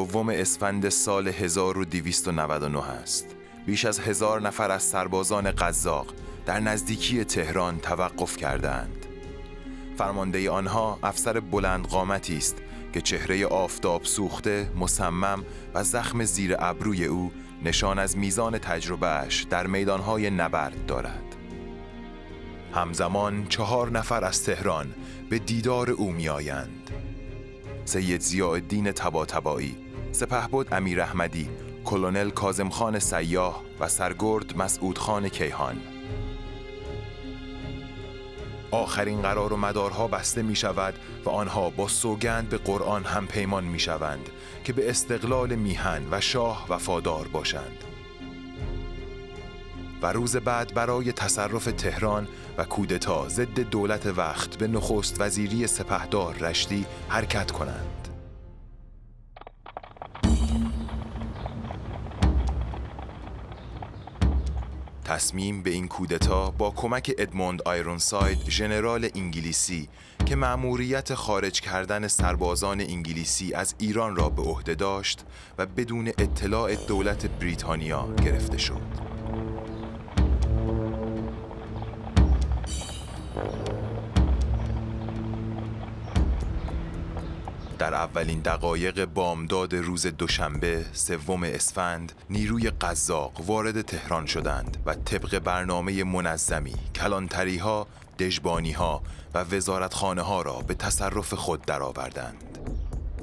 دوم اسفند سال 1299 است. بیش از 1000 نفر از سربازان قزاق در نزدیکی تهران توقف کردند. فرمانده آنها افسر بلند قامتی است که چهره آفتاب سوخته، مصمم و زخم زیر ابروی او نشان از میزان تجربه‌اش در میدانهای نبرد دارد. همزمان 4 نفر از تهران به دیدار او می‌آیند. سید ضیاءالدین طباطبایی، سپهبد امیر احمدی، کلونل کاظم خان سیاح و سرگرد مسعود خان کیهان. آخرین قرار و مدارها بسته می شود و آنها با سوگند به قرآن هم پیمان می شوند که به استقلال میهن و شاه وفادار باشند. و روز بعد برای تصرف تهران و کودتا ضد دولت وقت به نخست وزیری سپهدار رشتی حرکت کنند. تصمیم به این کودتا با کمک ادموند آیرونساید، ژنرال انگلیسی که مأموریت خارج کردن سربازان انگلیسی از ایران را به عهده داشت و بدون اطلاع دولت بریتانیا گرفته شد. در اولین دقایق بامداد روز دوشنبه سوم اسفند نیروی قزاق وارد تهران شدند و طبق برنامه منظمی کلانتری‌ها، دژبانی‌ها و وزارتخانه‌ها را به تصرف خود درآوردند.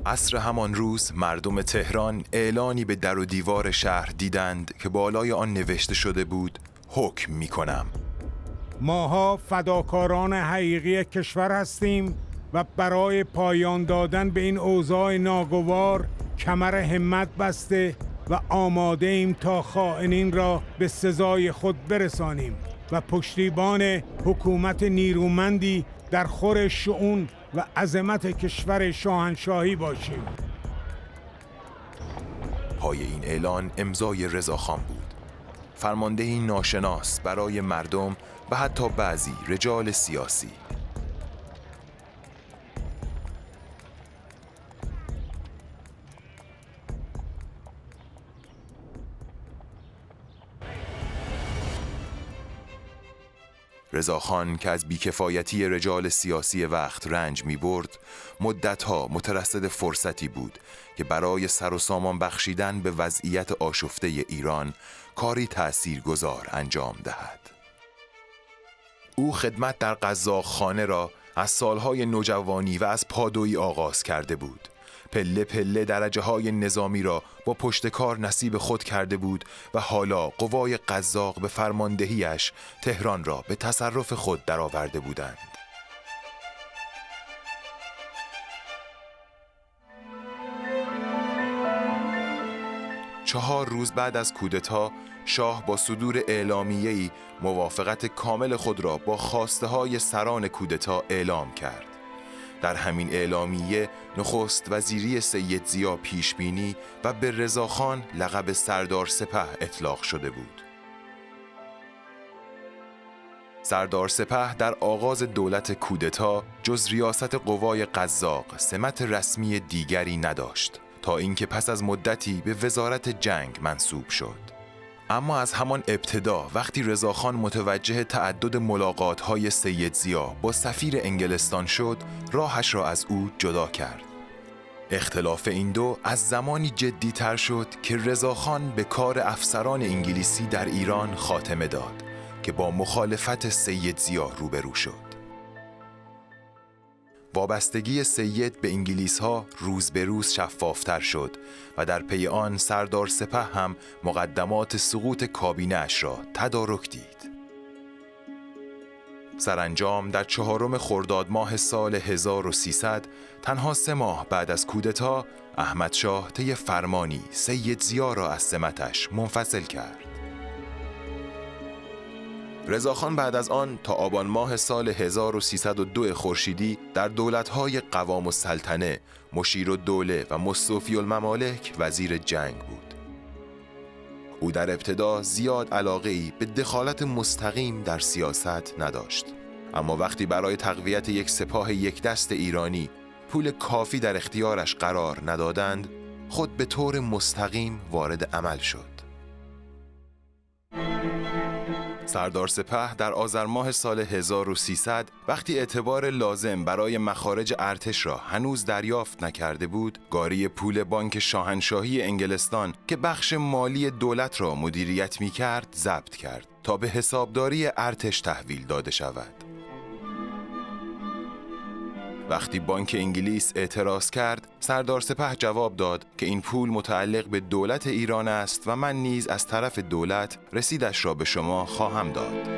عصر همان روز مردم تهران اعلانی به در و دیوار شهر دیدند که بالای آن نوشته شده بود: حکم می‌کنم. ماها فداکاران حقیقی کشور هستیم و برای پایان دادن به این اوضاع ناگوار کمر همت بسته و آماده ایم تا خائنین را به سزای خود برسانیم و پشتیبان حکومت نیرومندی در خور شؤون و عظمت کشور شاهنشاهی باشیم. پای این اعلان امضای رضاخان بود، فرماندهی ناشناس برای مردم و حتی بعضی رجال سیاسی. رضاخان که از بیکفایتی رجال سیاسی وقت رنج می برد، مدتها مترصد فرصتی بود که برای سر و سامان بخشیدن به وضعیت آشفته ایران کاری تأثیرگذار انجام دهد. او خدمت در قزاق خانه را از سالهای نوجوانی و از پادویی آغاز کرده بود. پله پله درجه های نظامی را با پشتکار نصیب خود کرده بود و حالا قوای قزاق به فرماندهیش تهران را به تصرف خود درآورده بودند. چهار روز بعد از کودتا شاه با صدور اعلامیه‌ای موافقت کامل خود را با خواسته های سران کودتا اعلام کرد. در همین اعلامیه نخست وزیری سید ضیاء پیشبینی و به رضاخان لقب سردار سپه اطلاق شده بود. سردار سپه در آغاز دولت کودتا جز ریاست قوای قزاق سمت رسمی دیگری نداشت تا اینکه پس از مدتی به وزارت جنگ منصوب شد. اما از همان ابتدا وقتی رضاخان متوجه تعدد ملاقات‌های سید ضیاء با سفیر انگلستان شد، راهش را از او جدا کرد. اختلاف این دو از زمانی جدی‌تر شد که رضاخان به کار افسران انگلیسی در ایران خاتمه داد که با مخالفت سید ضیاء روبرو شد. وابستگی سید به انگلیس‌ها روز به روز شفافتر شد و در پی آن سردار سپه هم مقدمات سقوط کابینه‌اش را تدارک دید. سرانجام در 4 خرداد ماه سال 1300 تنها 3 ماه بعد از کودتا احمد شاه طی فرمانی سید ضیاء را از سمتش منفصل کرد. رضاخان بعد از آن تا آبان ماه سال 1302 خورشیدی در دولت‌های قوام السلطنه، مشیرالدوله و مستوفی الممالک وزیر جنگ بود. او در ابتدا زیاد علاقه‌ای به دخالت مستقیم در سیاست نداشت، اما وقتی برای تقویت یک سپاه یک دست ایرانی پول کافی در اختیارش قرار ندادند، خود به طور مستقیم وارد عمل شد. سردار سپه در آذر ماه سال 1300 وقتی اعتبار لازم برای مخارج ارتش را هنوز دریافت نکرده بود، گاری پول بانک شاهنشاهی انگلستان که بخش مالی دولت را مدیریت می‌کرد ضبط کرد تا به حسابداری ارتش تحویل داده شود. وقتی بانک انگلیس اعتراض کرد، سردار سپه جواب داد که این پول متعلق به دولت ایران است و من نیز از طرف دولت رسیدش را به شما خواهم داد.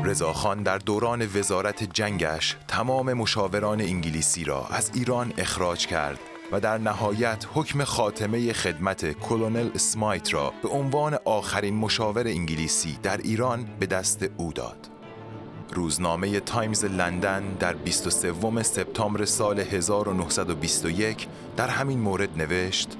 رضاخان در دوران وزارت جنگش تمام مشاوران انگلیسی را از ایران اخراج کرد و در نهایت حکم خاتمه خدمت کلونل اسمایت را به عنوان آخرین مشاور انگلیسی در ایران به دست او داد. روزنامه تایمز لندن در 23 سپتامبر سال 1921 در همین مورد نوشت: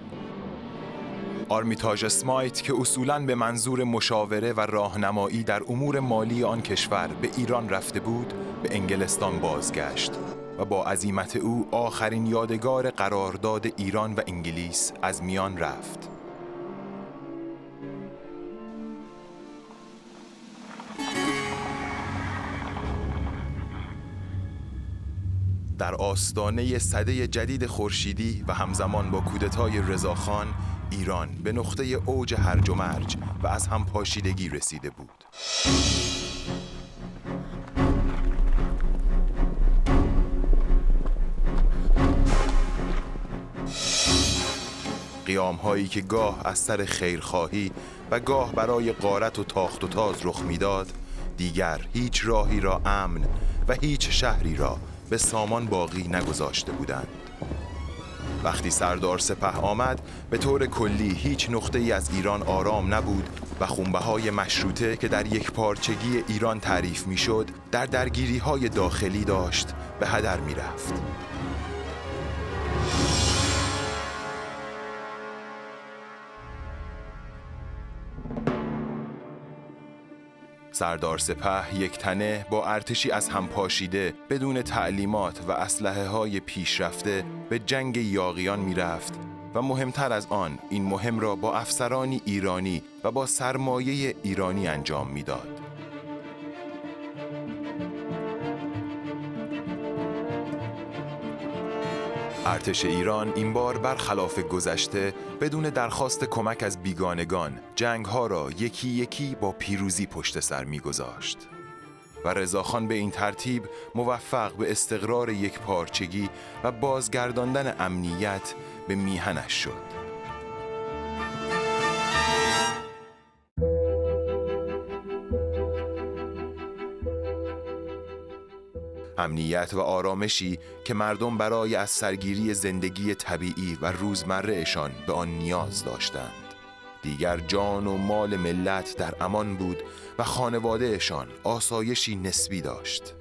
آرمیتاژ اسمایت که اصولاً به منظور مشاوره و راهنمایی در امور مالی آن کشور به ایران رفته بود، به انگلستان بازگشت و با عزیمت او آخرین یادگار قرارداد ایران و انگلیس از میان رفت. در آستانه سده جدید خورشیدی و همزمان با کودتای رضاخان، ایران به نقطه اوج هرج و مرج و از هم پاشیدگی رسیده بود. قیام‌هایی که گاه از سر خیرخواهی و گاه برای غارت و تاخت و تاز رخ می‌داد، دیگر هیچ راهی را امن و هیچ شهری را به سامان باقی نگذاشته بودند. وقتی سردار سپه آمد، به طور کلی هیچ نقطه‌ای از ایران آرام نبود و خونبهای مشروطه که در یک پارچگی ایران تعریف می‌شد، در درگیری‌های داخلی داشت به هدر می‌رفت. سردار سپه یک تنه با ارتشی از هم پاشیده بدون تعلیمات و اسلحه‌های پیشرفته به جنگ یاغیان می‌رفت و مهمتر از آن این مهم را با افسرانی ایرانی و با سرمایه ایرانی انجام می‌داد. ارتش ایران این بار برخلاف گذشته بدون درخواست کمک از بیگانگان جنگ‌ها را یکی یکی با پیروزی پشت سر می‌گذاشت و رضاخان به این ترتیب موفق به استقرار یک پارچگی و بازگرداندن امنیت به میهنش شد. امنیت و آرامشی که مردم برای از سرگیری زندگی طبیعی و روزمره‌شان به آن نیاز داشتند. دیگر جان و مال ملت در امان بود و خانواده‌شان آسایشی نسبی داشت.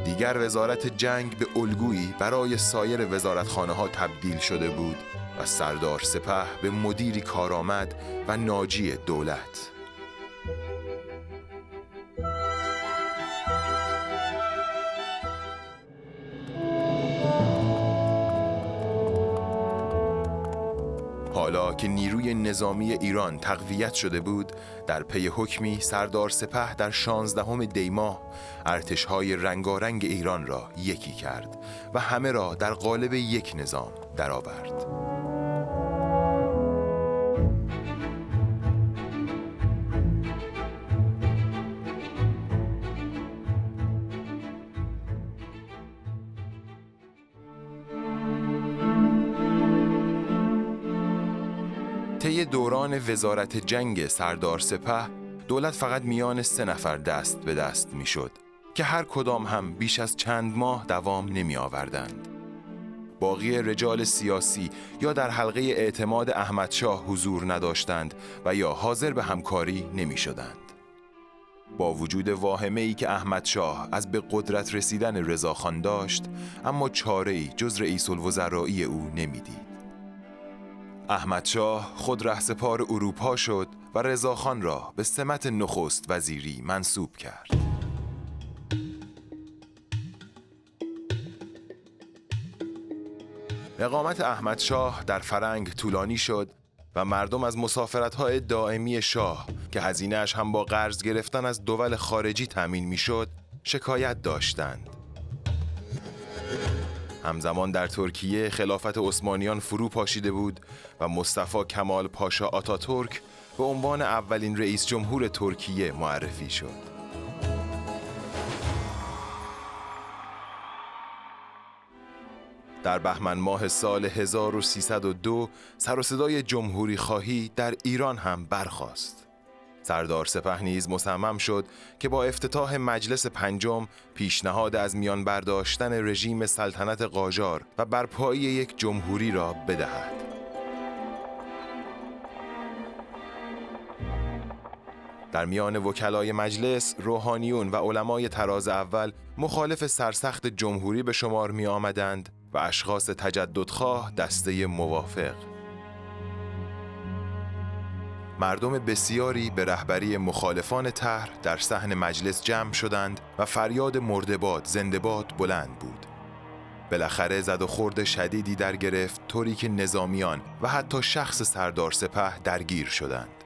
دیگر وزارت جنگ به الگویی برای سایر وزارتخانه‌ها تبدیل شده بود و سردار سپه به مدیری کارآمد و ناجی دولت. حالا که نیروی نظامی ایران تقویت شده بود، در پی حکمی سردار سپه در 16 دی ماه ارتش‌های رنگارنگ ایران را یکی کرد و همه را در قالب یک نظام درآورد. طی دوران وزارت جنگ سردار سپه، دولت فقط میان 3 نفر دست به دست میشد که هر کدام هم بیش از چند ماه دوام نمی آوردند. باقی رجال سیاسی یا در حلقه اعتماد احمدشاه حضور نداشتند و یا حاضر به همکاری نمی شدند. با وجود واهمه‌ای که احمدشاه از به قدرت رسیدن رضاخان داشت، اما چاره‌ای جز رئیس الوزرائی او نمی‌دید. احمدشاه خود رهسپار اروپا شد و رضاخان را به سمت نخست وزیری منصوب کرد. اقامت احمدشاه در فرنگ طولانی شد و مردم از مسافرت‌های دائمی شاه که هزینه‌اش هم با قرض گرفتن از دول خارجی تامین می‌شد، شکایت داشتند. همزمان در ترکیه خلافت عثمانیان فرو پاشیده بود و مصطفی کمال پاشا آتاتورک به عنوان اولین رئیس جمهور ترکیه معرفی شد. در بهمن ماه سال 1302 سر و صدای جمهوری خواهی در ایران هم برخاست. سردار سپه نیز مصمم شد که با افتتاح مجلس پنجم پیشنهاد از میان برداشتن رژیم سلطنت قاجار و برپایی یک جمهوری را بدهد. در میان وکلای مجلس، روحانیون و علمای طراز اول مخالف سرسخت جمهوری به شمار می آمدند و اشخاص تجددخواه دسته موافق. مردم بسیاری به رهبری مخالفان طرح در صحن مجلس جمع شدند و فریاد مرده‌باد زنده‌باد بلند بود. بالاخره زد و خورد شدیدی در گرفت، طوری که نظامیان و حتی شخص سردار سپه درگیر شدند.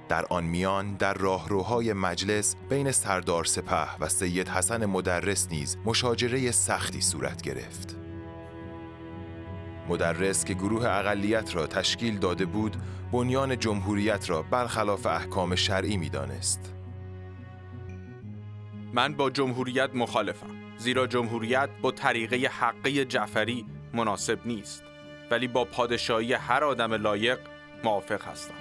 در آن میان در راهروهای مجلس بین سردار سپه و سید حسن مدرس نیز مشاجره سختی صورت گرفت. مدرس که گروه اقلیت را تشکیل داده بود، بنیان جمهوریت را برخلاف احکام شرعی می‌دانست. من با جمهوریت مخالفم، زیرا جمهوریت با طریقه حقه جعفری مناسب نیست، ولی با پادشاهی هر آدم لایق موافق هستم.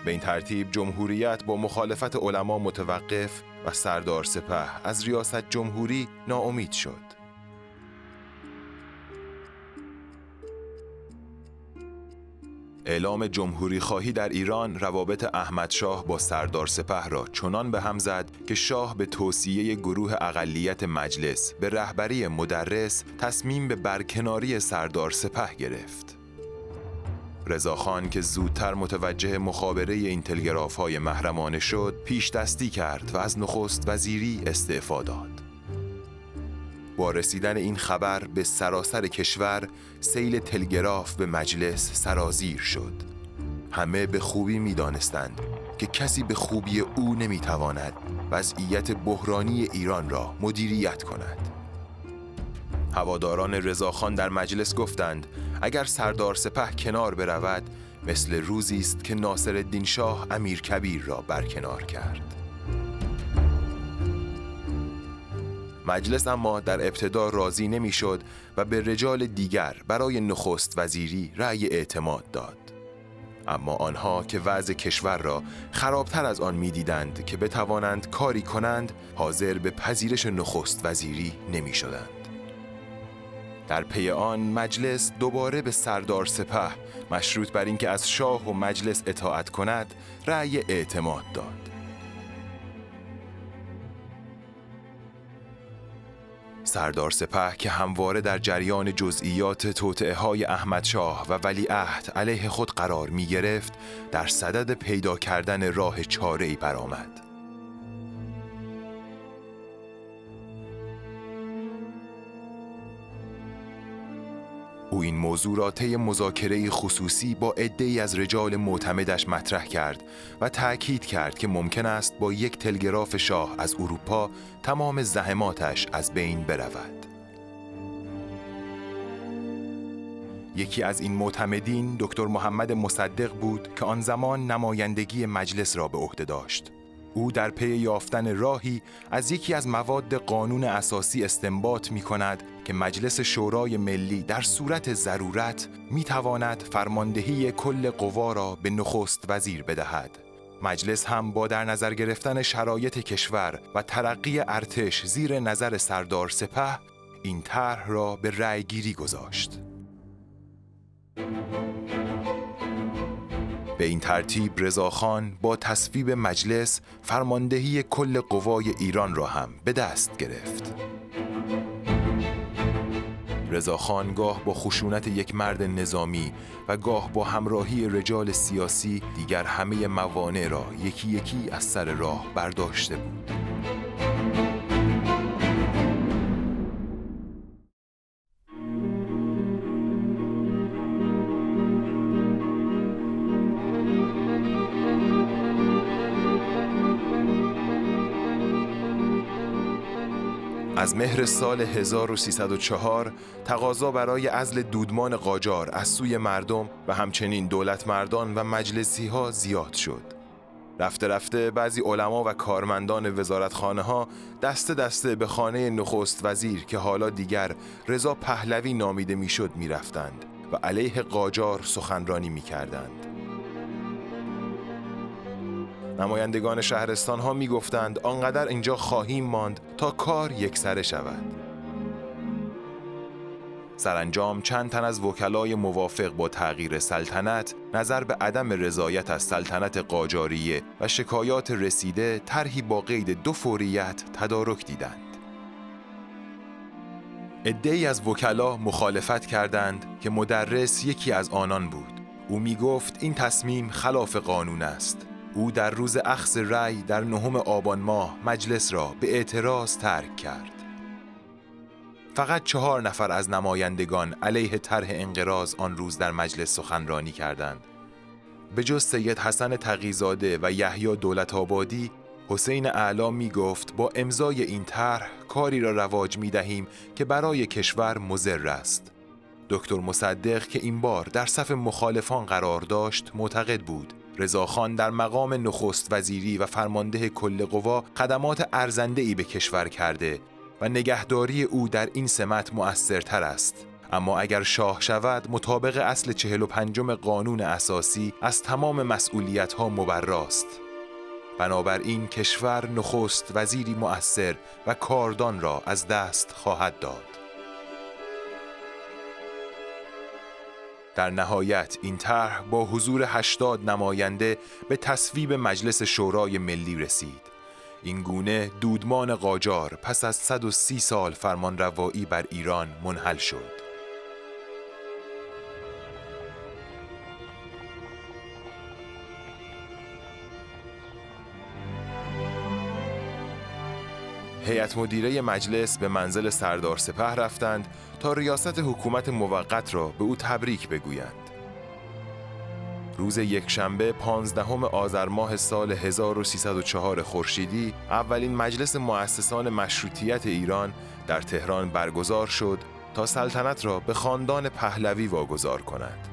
به این ترتیب جمهوریت با مخالفت علما متوقف و سردار سپه از ریاست جمهوری ناامید شد. اعلام جمهوری خواهی در ایران روابط احمدشاه با سردار سپه را چنان به هم زد که شاه به توصیه گروه اقلیت مجلس به رهبری مدرس تصمیم به برکناری سردار سپه گرفت. رضاخان که زودتر متوجه مخابره این تلگراف‌های محرمانه شد، پیش دستی کرد و از نخست وزیری استعفا داد. با رسیدن این خبر به سراسر کشور، سیل تلگراف به مجلس سرازیر شد. همه به خوبی می‌دانستند که کسی به خوبی او نمی‌تواند وضعیت بحرانی ایران را مدیریت کند. هواداران رضاخان در مجلس گفتند اگر سردار سپه کنار برود، مثل روزی است که ناصرالدین شاه امیرکبیر را برکنار کرد. مجلس اما در ابتدا راضی نمی‌شد و به رجال دیگر برای نخست وزیری رأی اعتماد داد. اما آنها که وضع کشور را خرابتر از آن می‌دیدند که بتوانند کاری کنند، حاضر به پذیرش نخست وزیری نمی‌شدند. در پی آن مجلس دوباره به سردار سپه مشروط بر اینکه از شاه و مجلس اطاعت کند رأی اعتماد داد. سردار سپه که همواره در جریان جزئیات توطئه‌های احمدشاه و ولیعهد علیه خود قرار می گرفت، در صدد پیدا کردن راه چاره‌ای برآمد. او این موضوع را طی مذاکره خصوصی با عده‌ای از رجال معتمدش مطرح کرد و تأکید کرد که ممکن است با یک تلگراف شاه از اروپا تمام زحماتش از بین برود. یکی از این معتمدین دکتر محمد مصدق بود که آن زمان نمایندگی مجلس را به عهده داشت. او در پی یافتن راهی از یکی از مواد قانون اساسی استنباط می کند که مجلس شورای ملی در صورت ضرورت می تواند فرماندهی کل قوا را به نخست وزیر بدهد. مجلس هم با در نظر گرفتن شرایط کشور و ترقی ارتش زیر نظر سردار سپه این طرح را به رأی گیری گذاشت. به این ترتیب رضاخان با تصویب مجلس فرماندهی کل قوای ایران را هم به دست گرفت. رضاخان گاه با خشونت یک مرد نظامی و گاه با همراهی رجال سیاسی دیگر همه موانع را یکی یکی از سر راه برداشته بود. از مهر سال 1304 تقاضا برای عزل دودمان قاجار از سوی مردم و همچنین دولت مردان و مجلسی ها زیاد شد. رفته رفته بعضی علما و کارمندان وزارتخانه ها دسته دسته به خانه نخست وزیر که حالا دیگر رضا پهلوی نامیده میشد می رفتند و علیه قاجار سخنرانی می کردند. نمایندگان شهرستان ها می گفتند آنقدر اینجا خواهیم ماند تا کار یکسره شود. سرانجام چند تن از وکلای موافق با تغییر سلطنت نظر به عدم رضایت از سلطنت قاجاریه و شکایات رسیده طرحی با قید 2 فوریت تدارک دیدند. عده‌ای از وکلا مخالفت کردند که مدرس یکی از آنان بود. او می گفت این تصمیم خلاف قانون است. او در روز اخذ رأی در 9 آبان ماه مجلس را به اعتراض ترک کرد. فقط 4 نفر از نمایندگان علیه طرح انقراض آن روز در مجلس سخنرانی کردند. به جز سید حسن تقی‌زاده و یحیی دولت‌آبادی، حسین اعلی می گفت با امضای این طرح کاری را رواج می دهیم که برای کشور مضر است. دکتر مصدق که این بار در صف مخالفان قرار داشت معتقد بود رضاخان در مقام نخست وزیری و فرمانده کل قوا خدمات ارزنده‌ای به کشور کرده و نگهداری او در این سمت مؤثرتر است. اما اگر شاه شود مطابق اصل 45 قانون اساسی از تمام مسئولیت‌ها مبراست. بنابراین کشور نخست وزیری مؤثر و کاردان را از دست خواهد داد. در نهایت این طرح با حضور 80 نماینده به تصویب مجلس شورای ملی رسید. این گونه دودمان قاجار پس از 130 سال فرمانروایی بر ایران منحل شد. هیئت مدیره مجلس به منزل سردار سپه رفتند تا ریاست حکومت موقت را به او تبریک بگویند. روز یکشنبه 15 آذر ماه سال 1304 خورشیدی اولین مجلس مؤسسان مشروطیت ایران در تهران برگزار شد تا سلطنت را به خاندان پهلوی واگذار کند.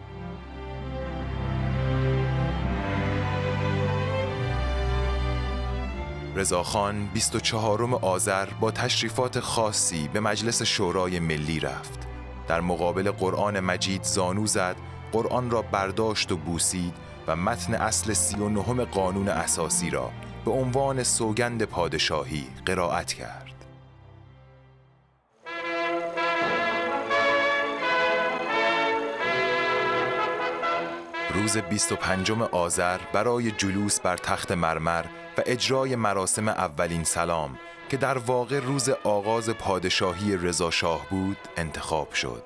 رضاخان 24 آذر با تشریفات خاصی به مجلس شورای ملی رفت. در مقابل قرآن مجید زانو زد، قرآن را برداشت و بوسید و متن اصل 39 قانون اساسی را به عنوان سوگند پادشاهی قرائت کرد. روز 25 آذر برای جلوس بر تخت مرمر و اجرای مراسم اولین سلام که در واقع روز آغاز پادشاهی رضا شاه بود انتخاب شد.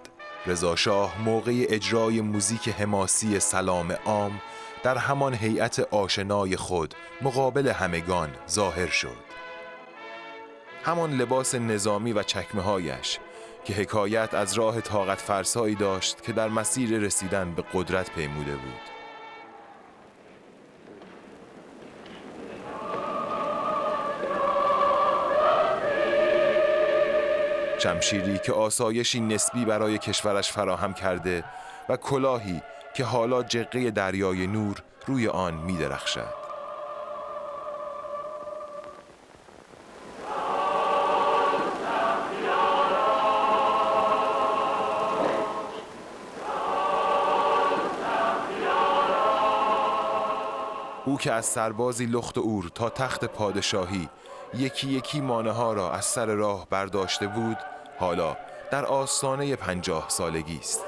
رضا شاه موقع اجرای موزیک حماسی سلام عام در همان هیئت آشنای خود مقابل همگان ظاهر شد. همان لباس نظامی و چکمه‌هایش که حکایت از راه طاقت فرسایی داشت که در مسیر رسیدن به قدرت پیموده بود. شمشیری که آسایشی نسبی برای کشورش فراهم کرده و کلاهی که حالا جقه دریای نور روی آن می درخشد. او که از سربازی لخت اور تا تخت پادشاهی یکی یکی مانه ها را از سر راه برداشته بود، حالا در آستانه 50 سالگی است.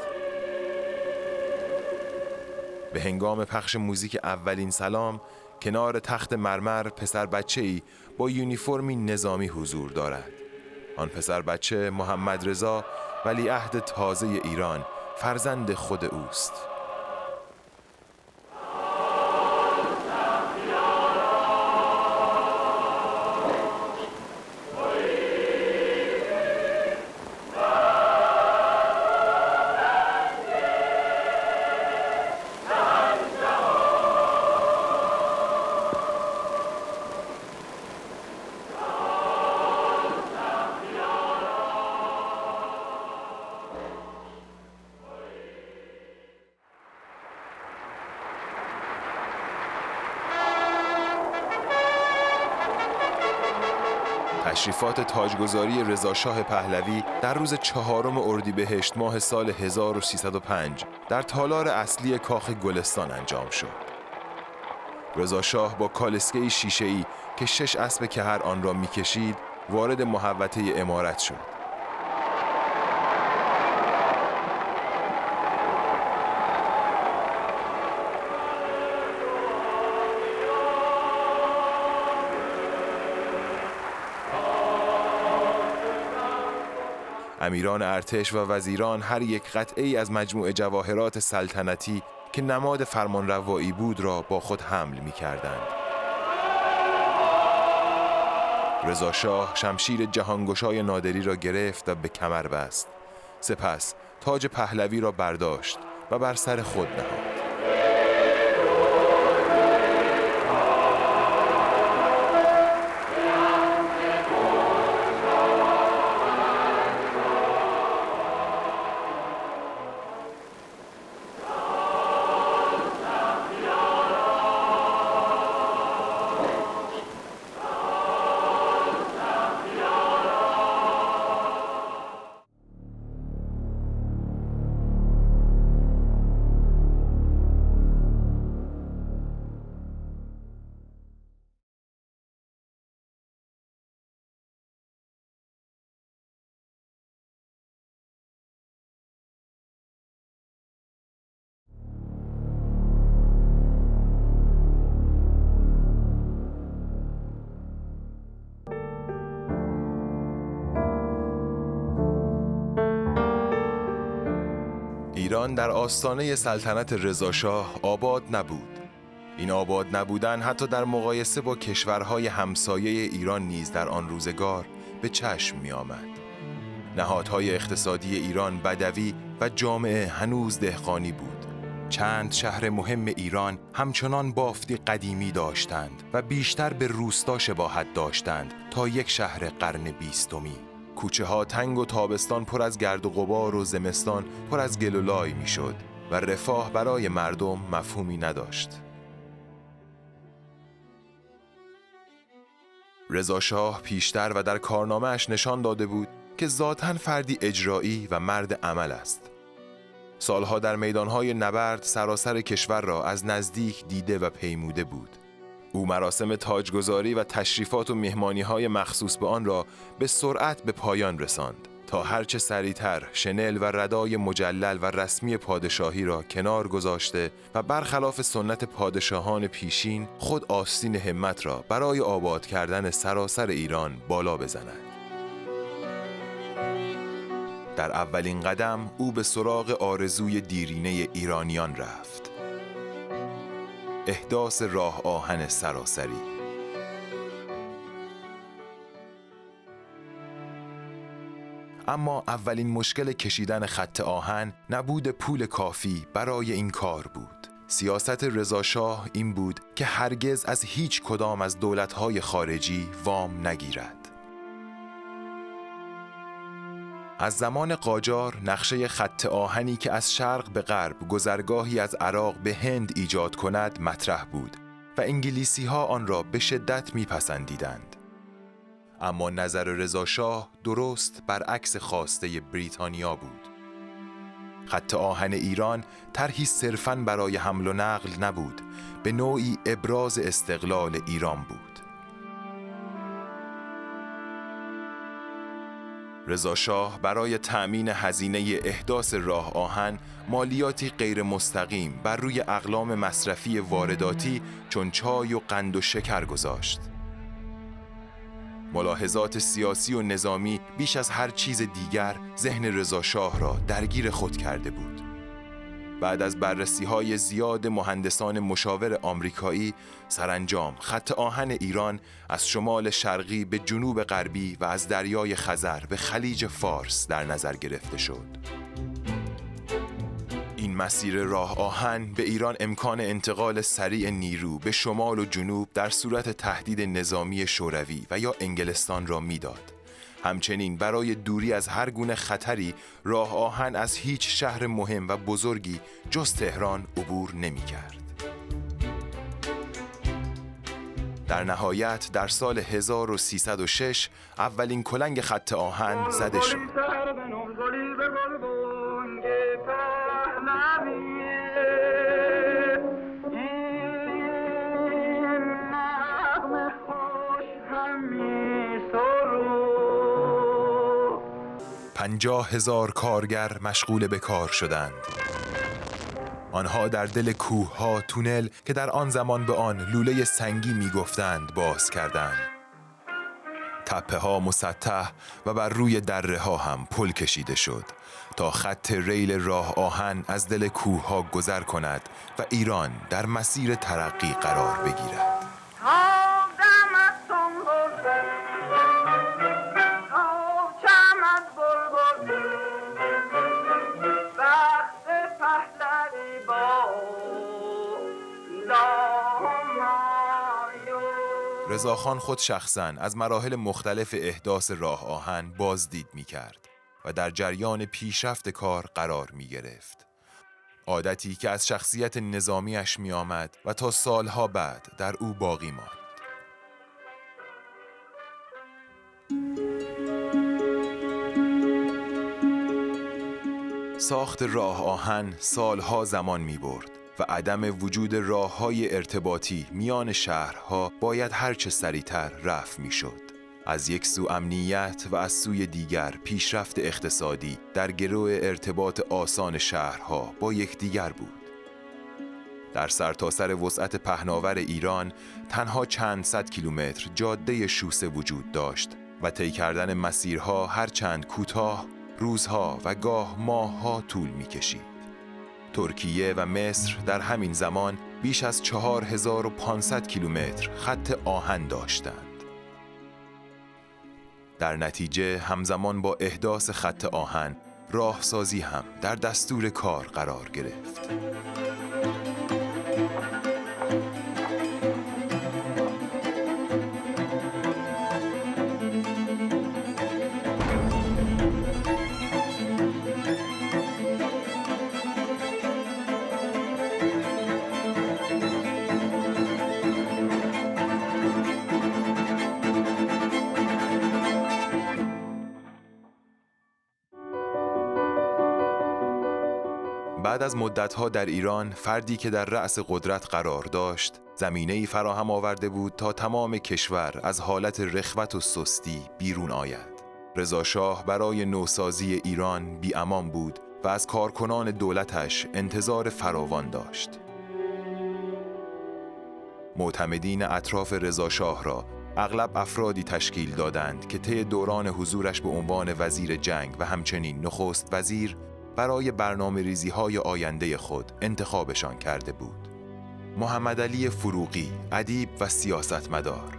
به هنگام پخش موزیک اولین سلام کنار تخت مرمر پسر بچه‌ای با یونیفرمی نظامی حضور دارد. آن پسر بچه محمد رضا ولیعهد تازه ایران فرزند خود اوست. تشریفات تاجگذاری رضاشاه پهلوی در روز 4 اردیبهشت ماه سال 1305 در تالار اصلی کاخ گلستان انجام شد. رضاشاه با کالسکه شیشه‌ای که 6 اسب کهر آن را می‌کشید وارد محوطه عمارت شد. امیران ارتش و وزیران هر یک قطعه‌ای از مجموعه جواهرات سلطنتی که نماد فرمانروایی بود را با خود حمل می‌کردند. رضاشاه شمشیر جهانگشای نادری را گرفت و به کمر بست. سپس تاج پهلوی را برداشت و بر سر خود نهاد. ایران در آستانه سلطنت رضاشاه آباد نبود. این آباد نبودن حتی در مقایسه با کشورهای همسایه ایران نیز در آن روزگار به چشم می آمد. نهادهای اقتصادی ایران بدوی و جامعه هنوز دهقانی بود. چند شهر مهم ایران همچنان بافتی قدیمی داشتند و بیشتر به روستا شباهت داشتند تا یک شهر قرن 20می. کوچه ها تنگ و تابستان پر از گرد و غبار و زمستان پر از گل و لای می شد و رفاه برای مردم مفهومی نداشت. رضاشاه پیشتر و در کارنامه‌اش نشان داده بود که ذاتاً فردی اجرایی و مرد عمل است. سالها در میدانهای نبرد سراسر کشور را از نزدیک دیده و پیموده بود. او مراسم تاجگذاری و تشریفات و مهمانی‌های مخصوص به آن را به سرعت به پایان رساند تا هرچه سریعتر شنل و ردای مجلل و رسمی پادشاهی را کنار گذاشته و برخلاف سنت پادشاهان پیشین خود آستین همت را برای آباد کردن سراسر ایران بالا بزند. در اولین قدم او به سراغ آرزوی دیرینه ایرانیان رفت: احداث راه آهن سراسری. اما اولین مشکل کشیدن خط آهن نبود پول کافی برای این کار بود. سیاست رضاشاه این بود که هرگز از هیچ کدام از دولت‌های خارجی وام نگیرد. از زمان قاجار نقشه خط آهنی که از شرق به غرب گذرگاهی از عراق به هند ایجاد کند مطرح بود و انگلیسی‌ها آن را به شدت می‌پسندیدند. اما نظر رضاشاه درست برعکس خواسته بریتانیا بود. خط آهن ایران طرحی صرفاً برای حمل و نقل نبود، به نوعی ابراز استقلال ایران بود. رضاشاه برای تأمین هزینه احداث راه آهن مالیاتی غیر مستقیم بر روی اقلام مصرفی وارداتی چون چای و قند و شکر گذاشت. ملاحظات سیاسی و نظامی بیش از هر چیز دیگر ذهن رضاشاه را درگیر خود کرده بود. بعد از بررسی‌های زیاد مهندسان مشاور آمریکایی، سرانجام خط آهن ایران از شمال شرقی به جنوب غربی و از دریای خزر به خلیج فارس در نظر گرفته شد. این مسیر راه آهن به ایران امکان انتقال سریع نیرو به شمال و جنوب در صورت تهدید نظامی شوروی و یا انگلستان را میداد. همچنین برای دوری از هر گونه خطری راه آهن از هیچ شهر مهم و بزرگی جز تهران عبور نمی کرد. در نهایت در سال 1306 اولین کلنگ خط آهن زده شد. پنجاه هزار کارگر مشغول به کار شدند. آنها در دل کوه‌ها تونل که در آن زمان به آن لوله سنگی می‌گفتند باز کردند. تپه‌ها مسطح و بر روی دره‌ها هم پل کشیده شد تا خط ریل راه آهن از دل کوه‌ها گذر کند و ایران در مسیر ترقی قرار بگیرد. رضاخان خود شخصاً از مراحل مختلف احداث راه آهن بازدید می کرد و در جریان پیشرفت کار قرار می گرفت. عادتی که از شخصیت نظامیش می آمد و تا سالها بعد در او باقی ماند. ساخت راه آهن سالها زمان می برد و عدم وجود راه‌های ارتباطی میان شهرها باید هرچه سریعتر رفع می‌شد. از یک سو امنیت و از سوی دیگر پیشرفت اقتصادی در گرو ارتباط آسان شهرها با یکدیگر بود. در سرتاسر وسعت پهناور ایران تنها چند صد کیلومتر جاده شوسه وجود داشت و طی کردن مسیرها هرچند کوتاه روزها و گاه ماه‌ها طول می‌کشید. ترکیه و مصر در همین زمان بیش از 4500 کیلومتر خط آهن داشتند. در نتیجه همزمان با احداث خط آهن، راهسازی هم در دستور کار قرار گرفت. بعد از مدت‌ها در ایران فردی که در رأس قدرت قرار داشت زمینه‌ای فراهم آورده بود تا تمام کشور از حالت رخوت و سستی بیرون آید. رضاشاه برای نوسازی ایران بی‌امان بود و از کارکنان دولتش انتظار فراوان داشت. معتمدین اطراف رضاشاه را اغلب افرادی تشکیل دادند که طی دوران حضورش به عنوان وزیر جنگ و همچنین نخست وزیر برای برنامه‌ریزی‌های آینده خود انتخابشان کرده بود. محمدعلی فروغی، ادیب و سیاستمدار،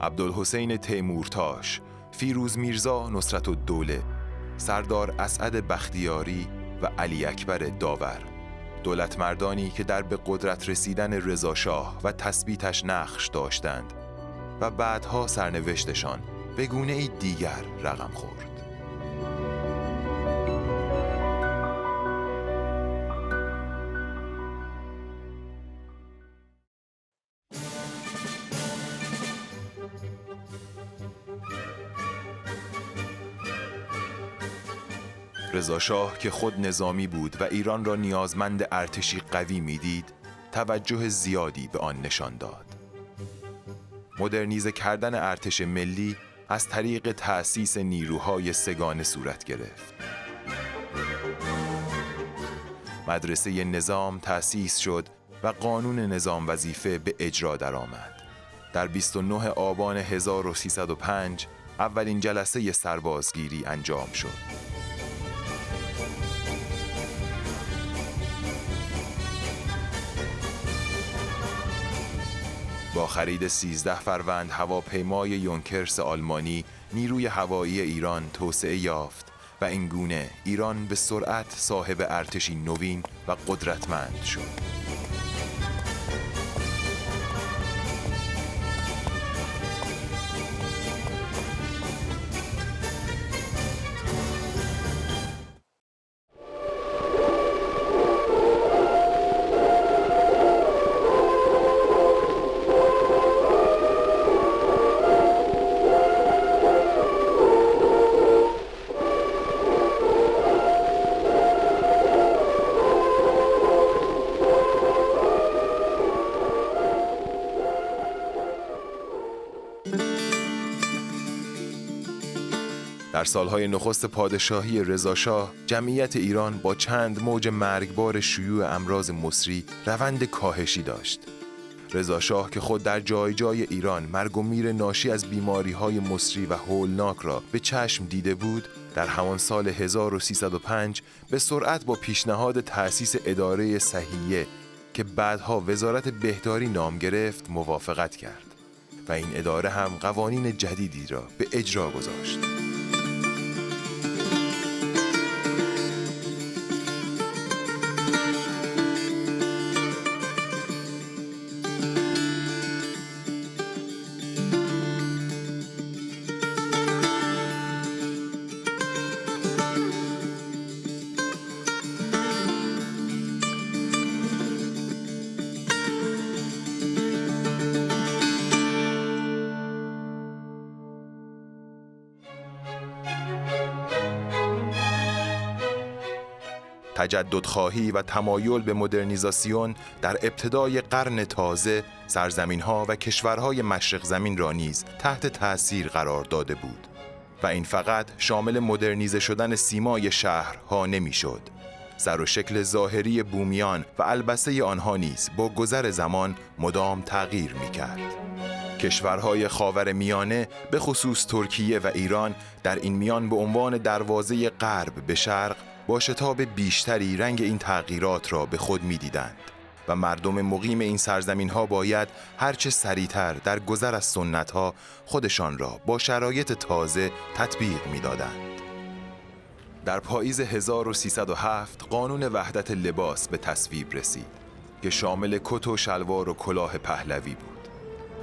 عبدالحسین تیمورتاش، فیروز میرزا نصرتالدوله، سردار اسعد بختیاری و علی اکبر داور، دولتمردانی که در به قدرت رسیدن رضاشاه و تثبیتش نقش داشتند و بعدها سرنوشتشان به گونه‌ای دیگر رقم خورد. رضاشاه که خود نظامی بود و ایران را نیازمند ارتشی قوی می‌دید، توجه زیادی به آن نشان داد. مدرنیزه کردن ارتش ملی از طریق تأسیس نیروهای سگانه صورت گرفت. مدرسه نظام تأسیس شد و قانون نظام وظیفه به اجرا درآمد. در 29 آبان 1305 اولین جلسه سربازگیری انجام شد. با خرید 13 فروند هواپیمای یونکرس آلمانی نیروی هوایی ایران توسعه یافت و این گونه ایران به سرعت صاحب ارتشی نوین و قدرتمند شد. در سالهای نخست پادشاهی رضاشاه، جمعیت ایران با چند موج مرگبار شیوع امراض مصری روند کاهشی داشت. رضاشاه که خود در جای جای ایران مرگ و میر ناشی از بیماری‌های مصری و هولناک را به چشم دیده بود، در همان سال 1305 به سرعت با پیشنهاد تأسیس اداره صحیه که بعدها وزارت بهداری نام گرفت موافقت کرد و این اداره هم قوانین جدیدی را به اجرا گذاشت. تجددخواهی و تمایل به مدرنیزاسیون در ابتدای قرن تازه سرزمین‌ها و کشورهای مشرق زمین را نیز تحت تأثیر قرار داده بود و این فقط شامل مدرنیزه شدن سیمای شهرها نمی‌شد. سر و شکل ظاهری بومیان و البسه آنها نیز با گذر زمان مدام تغییر می‌کرد. کشورهای خاورمیانه به خصوص ترکیه و ایران در این میان به عنوان دروازه غرب به شرق با شتاب بیشتری رنگ این تغییرات را به خود می‌دیدند و مردم مقیم این سرزمین‌ها باید هرچه سریعتر در گذر از سنت‌ها خودشان را با شرایط تازه تطبیق می‌دادند. در پاییز 1307 قانون وحدت لباس به تصویب رسید که شامل کت و شلوار و کلاه پهلوی بود.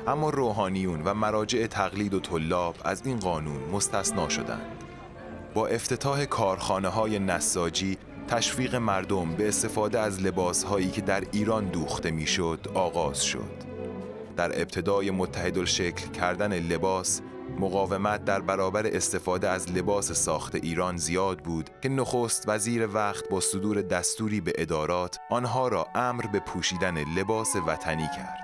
اما روحانیون و مراجع تقلید و طلاب از این قانون مستثنا شدند. با افتتاح کارخانه‌های نساجی، تشویق مردم به استفاده از لباس‌هایی که در ایران دوخته می‌شد آغاز شد. در ابتدای متحدالشکل کردن لباس، مقاومت در برابر استفاده از لباس ساخت ایران زیاد بود که نخست وزیر وقت با صدور دستوری به ادارات آنها را امر به پوشیدن لباس وطنی کرد.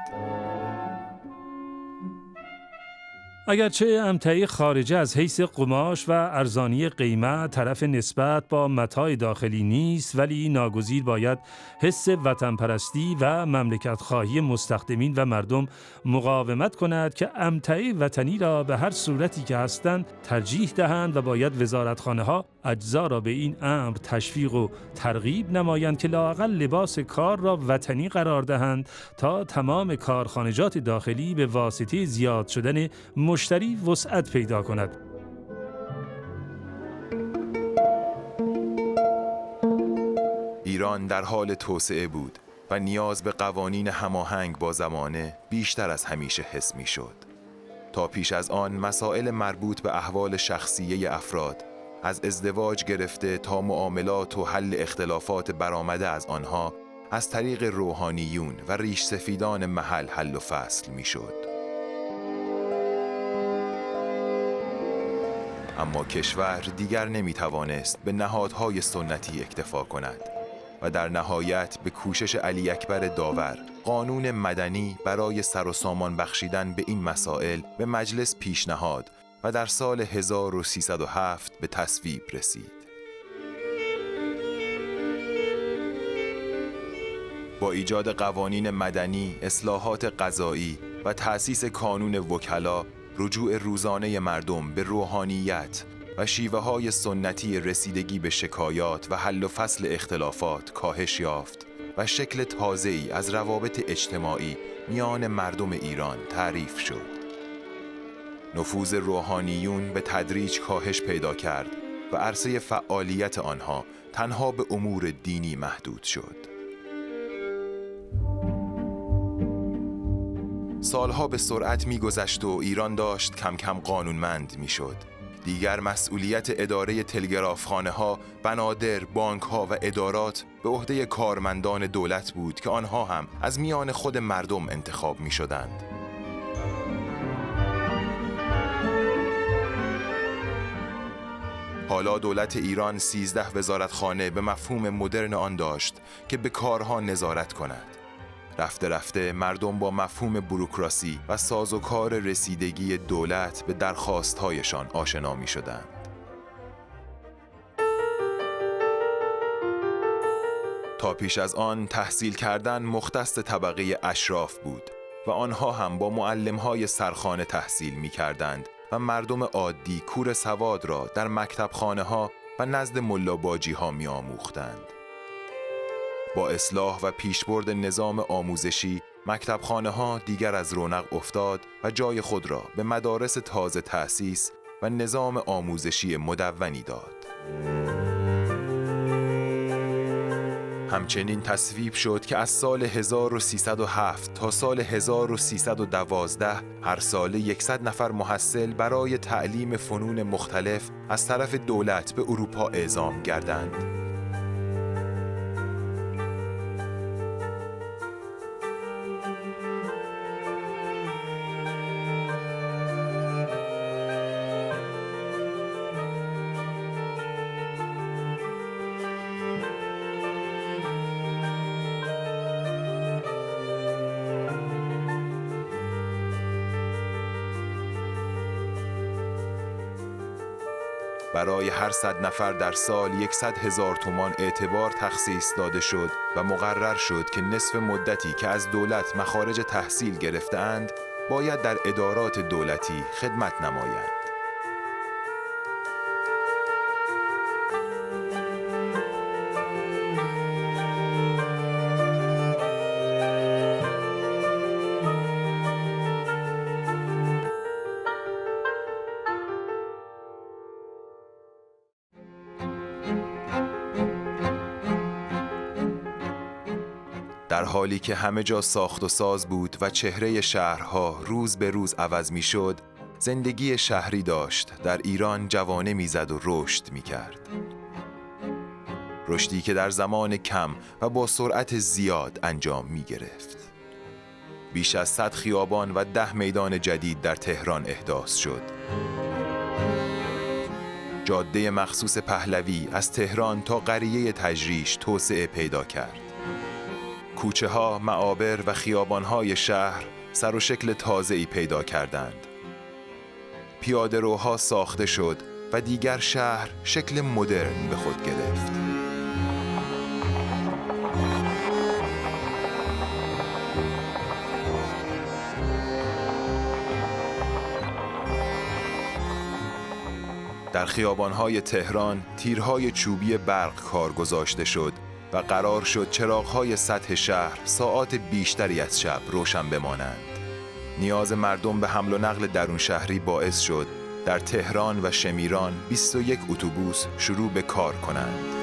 اگرچه امتعی خارجه از حیث قماش و ارزانی قیمت طرف نسبت با متاع داخلی نیست، ولی ناگزیر باید حس وطن پرستی و مملکت خواهی مستخدمین و مردم مقاومت کند که امتعی وطنی را به هر صورتی که هستند ترجیح دهند و باید وزارتخانه ها اجزا را به این امر تشویق و ترغیب نمایند که لااقل لباس کار را وطنی قرار دهند تا تمام کارخانجات داخلی به واسطه زیاد شدن مشتری وسعت پیدا کند. ایران در حال توسعه بود و نیاز به قوانین هماهنگ با زمانه بیشتر از همیشه حس می‌شد. تا پیش از آن مسائل مربوط به احوال شخصیه افراد، از ازدواج گرفته تا معاملات و حل اختلافات برآمده از آنها، از طریق روحانیون و ریش سفیدان محل حل و فصل می‌شد. اما کشور دیگر نمی‌توانست به نهادهای سنتی اکتفا کند و در نهایت به کوشش علی اکبر داور قانون مدنی برای سر و سامان بخشیدن به این مسائل به مجلس پیشنهاد و در سال 1307 به تصویب رسید. با ایجاد قوانین مدنی، اصلاحات قضایی و تأسیس کانون وکلا، رجوع روزانه مردم به روحانیت و شیوه‌های سنتی رسیدگی به شکایات و حل و فصل اختلافات کاهش یافت و شکل تازه‌ای از روابط اجتماعی میان مردم ایران تعریف شد. نفوذ روحانیون به تدریج کاهش پیدا کرد و عرصه فعالیت آنها تنها به امور دینی محدود شد. سالها به سرعت می‌گذشت و ایران داشت کم کم قانونمند می‌شد. دیگر مسئولیت اداره تلگرافخانه‌ها، بنادر، بانک‌ها و ادارات به عهده کارمندان دولت بود که آنها هم از میان خود مردم انتخاب می‌شدند. حالا دولت ایران 13 وزارتخانه به مفهوم مدرن آن داشت که به کارها نظارت کند. رفته رفته مردم با مفهوم بوروکراسی و سازوکار رسیدگی دولت به درخواست‌هایشان آشنا می‌شدند. تا پیش از آن تحصیل کردن مختص طبقه اشراف بود و آنها هم با معلم‌های سرخانه تحصیل می‌کردند و مردم عادی کور سواد را در مکتبخانه‌ها و نزد ملاباجی‌ها می‌آموختند. با اصلاح و پیشبرد نظام آموزشی، مکتبخانه‌ها دیگر از رونق افتاد و جای خود را به مدارس تازه تأسیس و نظام آموزشی مدونی داد. همچنین تصویب شد که از سال 1307 تا سال 1312 هر ساله 100 نفر محصل برای تعلیم فنون مختلف از طرف دولت به اروپا اعزام گردند. برای هر 100 نفر در سال 100,000 تومان اعتبار تخصیص داده شد و مقرر شد که نصف مدتی که از دولت مخارج تحصیل گرفته‌اند باید در ادارات دولتی خدمت نمایند. در حالی که همه جا ساخت و ساز بود و چهره شهرها روز به روز عوض می شد، زندگی شهری داشت در ایران جوانه می زد و رشد می کرد. رشدی که در زمان کم و با سرعت زیاد انجام می گرفت. بیش از 100 خیابان و 10 میدان جدید در تهران احداث شد. جاده مخصوص پهلوی از تهران تا قریه تجریش توسعه پیدا کرد. کوچه ها، معابر و خیابان های شهر سر و شکل تازه‌ای پیدا کردند. پیاده روها ساخته شد و دیگر شهر شکل مدرن به خود گرفت. در خیابان‌های تهران تیرهای چوبی برق کار گذاشته شد و قرار شد چراغ‌های سطح شهر ساعات بیشتری از شب روشن بمانند. نیاز مردم به حمل و نقل درون شهری باعث شد در تهران و شمیران 21 اتوبوس شروع به کار کنند.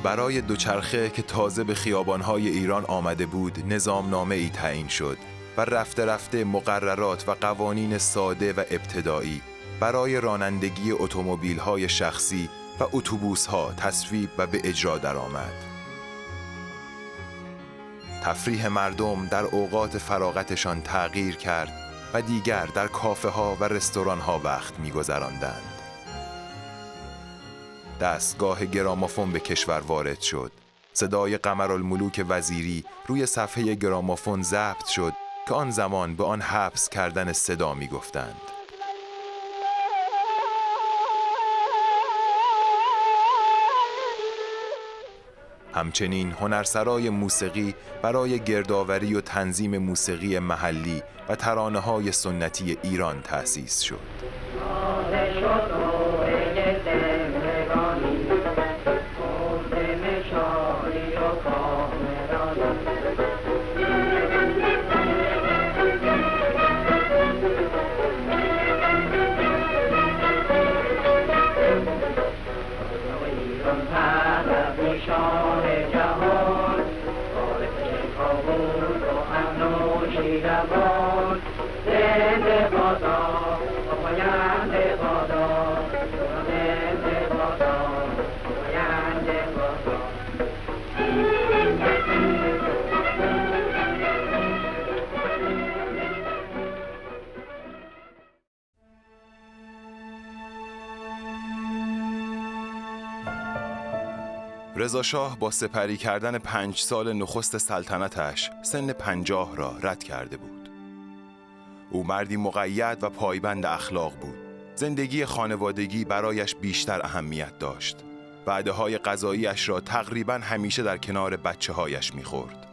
برای دوچرخه که تازه به خیابان‌های ایران آمده بود نظامنامه‌ای تعیین شد و رفته رفته مقررات و قوانین ساده و ابتدایی برای رانندگی اتومبیل‌های شخصی و اتوبوس‌ها تصویب و به اجرا درآمد. تفریح مردم در اوقات فراغتشان تغییر کرد و دیگر در کافه‌ها و رستوران‌ها وقت می‌گذراندند. دستگاه گرامافون به کشور وارد شد. صدای قمرالملوک وزیری روی صفحه گرامافون ضبط شد که آن زمان به آن حبس کردن صدا می گفتند. همچنین هنرسرای موسیقی برای گردآوری و تنظیم موسیقی محلی و ترانه‌های سنتی ایران تأسیس شد. رضا شاه با سپری کردن 5 سال نخست سلطنتش سن 50 را رد کرده بود. او مردی مقید و پایبند اخلاق بود. زندگی خانوادگی برایش بیشتر اهمیت داشت. وعده‌های غذایی‌اش را تقریباً همیشه در کنار بچه‌هایش می‌خورد.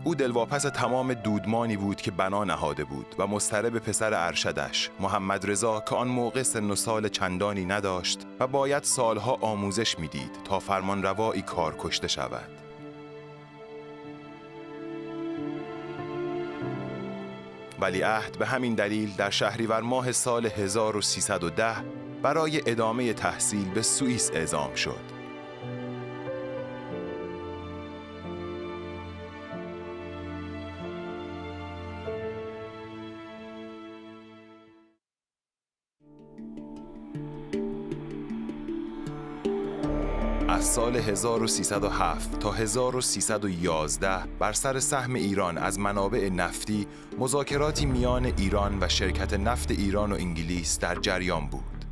او دلواپس تمام دودمانی بود که بنا نهاده بود و مضطرب پسر ارشدش محمد رضا که آن موقع سن و سال چندانی نداشت و باید سالها آموزش میدید تا فرمانروایی کار کشته شود. ولیعهد به همین دلیل در شهریور ماه سال 1310 برای ادامه تحصیل به سوئیس اعزام شد. از سال 1307 تا 1311 بر سر سهم ایران از منابع نفتی مذاکراتی میان ایران و شرکت نفت ایران و انگلیس در جریان بود.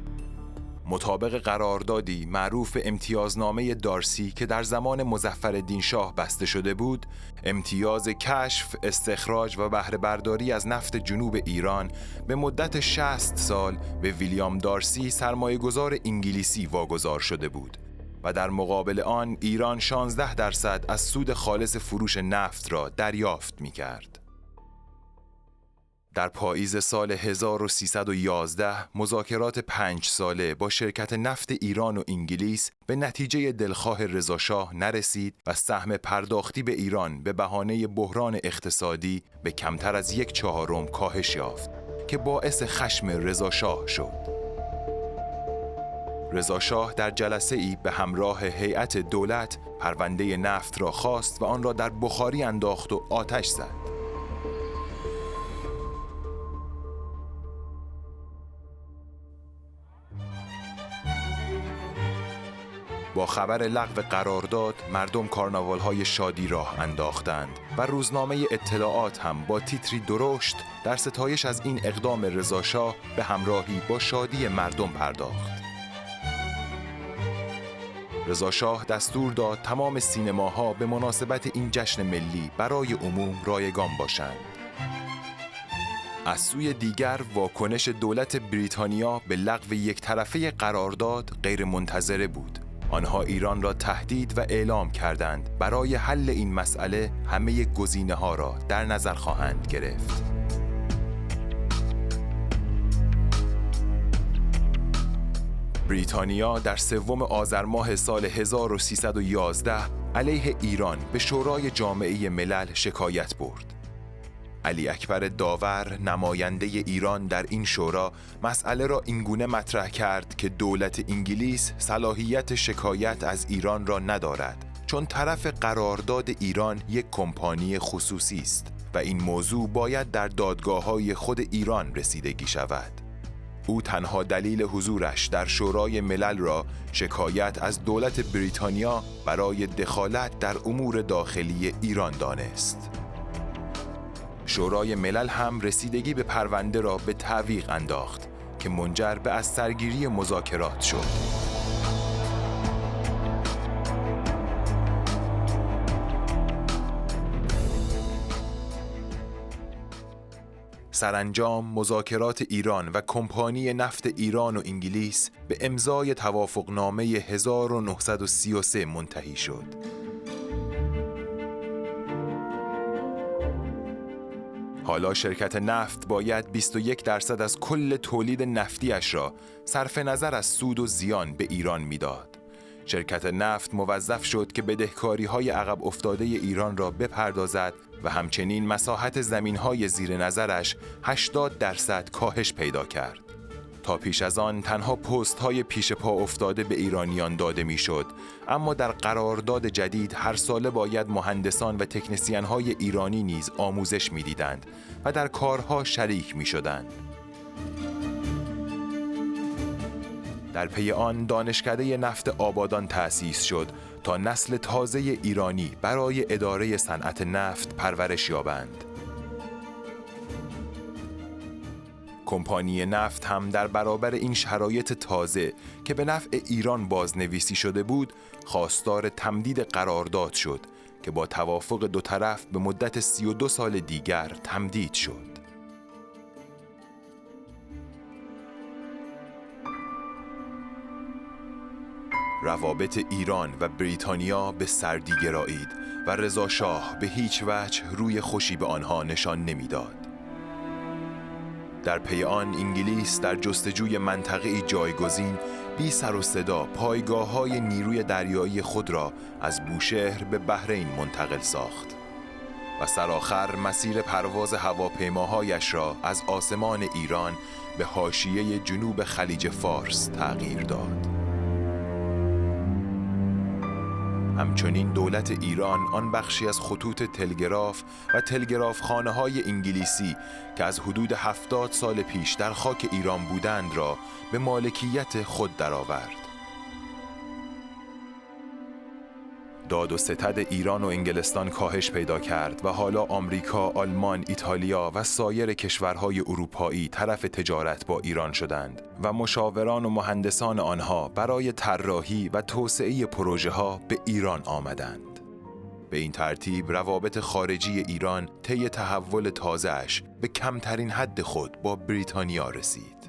مطابق قراردادی معروف امتیازنامه دارسی که در زمان مظفرالدین شاه بسته شده بود، امتیاز کشف، استخراج و بهره برداری از نفت جنوب ایران به مدت 60 سال به ویلیام دارسی سرمایه‌گذار انگلیسی واگذار شده بود و در مقابل آن ایران 16% از سود خالص فروش نفت را دریافت می‌کرد. در پاییز سال 1311 مذاکرات 5 ساله با شرکت نفت ایران و انگلیس به نتیجه دلخواه رضا شاه نرسید و سهم پرداختی به ایران به بهانه بحران اقتصادی به کمتر از 1/4 کاهش یافت که باعث خشم رضا شاه شد. رضا شاه در جلسه‌ای به همراه هیئت دولت پرونده نفت را خواست و آن را در بخاری انداخت و آتش زد. با خبر لغو قرارداد مردم کارناوال‌های شادی راه انداختند و روزنامه اطلاعات هم با تیتری درشت در ستایش از این اقدام رضا شاه به همراهی با شادی مردم پرداخت. رضا شاه دستور داد تمام سینماها به مناسبت این جشن ملی برای عموم رایگان باشند. از سوی دیگر واکنش دولت بریتانیا به لغو یک طرفه قرارداد غیر منتظره بود. آنها ایران را تهدید و اعلام کردند برای حل این مسئله همه گزینه‌ها را در نظر خواهند گرفت. بریتانیا در 3 آذر ماه سال 1311 علیه ایران به شورای جامعه ملل شکایت برد. علی اکبر داور نماینده ایران در این شورا مسئله را اینگونه مطرح کرد که دولت انگلیس صلاحیت شکایت از ایران را ندارد چون طرف قرارداد ایران یک کمپانی خصوصی است و این موضوع باید در دادگاه‌های خود ایران رسیدگی شود. او تنها دلیل حضورش در شورای ملل را شکایت از دولت بریتانیا برای دخالت در امور داخلی ایران دانست. شورای ملل هم رسیدگی به پرونده را به تعویق انداخت که منجر به از سرگیری مذاکرات شد. سرانجام مذاکرات ایران و کمپانی نفت ایران و انگلیس به امضای توافقنامه 1933 منتهی شد. حالا شرکت نفت باید 21% از کل تولید نفتیش را صرف نظر از سود و زیان به ایران میداد. شرکت نفت موظف شد که بدهکاری‌های عقب افتاده ایران را بپردازد و همچنین مساحت زمین‌های زیر نظرش 80% کاهش پیدا کرد. تا پیش از آن تنها پست‌های پیش پا افتاده به ایرانیان داده می‌شد، اما در قرارداد جدید هر ساله باید مهندسان و تکنسین‌های ایرانی نیز آموزش می‌دیدند و در کارها شریک می‌شدند. در پی آن دانشکده نفت آبادان تأسیس شد تا نسل تازه ایرانی برای اداره صنعت نفت پرورش یابند. کمپانی نفت هم در برابر این شرایط تازه که به نفع ایران بازنویسی شده بود، خواستار تمدید قرارداد شد که با توافق دو طرف به مدت 32 سال دیگر تمدید شد. روابط ایران و بریتانیا به سردی گرایید و رضا شاه به هیچ وجه روی خوشی به آنها نشان نمیداد. در پی آن انگلیس در جستجوی منطقه‌ای جایگزین بی سر و صدا پایگاه‌های نیروی دریایی خود را از بوشهر به بحرین منتقل ساخت و سرآخر مسیر پرواز هواپیماهایش را از آسمان ایران به حاشیه جنوب خلیج فارس تغییر داد. همچنین دولت ایران آن بخشی از خطوط تلگراف و تلگرافخانه‌های انگلیسی که از حدود 70 سال پیش در خاک ایران بودند را به مالکیت خود درآورد. داد و ستد ایران و انگلستان کاهش پیدا کرد و حالا آمریکا، آلمان، ایتالیا و سایر کشورهای اروپایی طرف تجارت با ایران شدند و مشاوران و مهندسان آنها برای طراحی و توسعه پروژه‌ها به ایران آمدند. به این ترتیب روابط خارجی ایران طی تحول تازه‌اش به کمترین حد خود با بریتانیا رسید.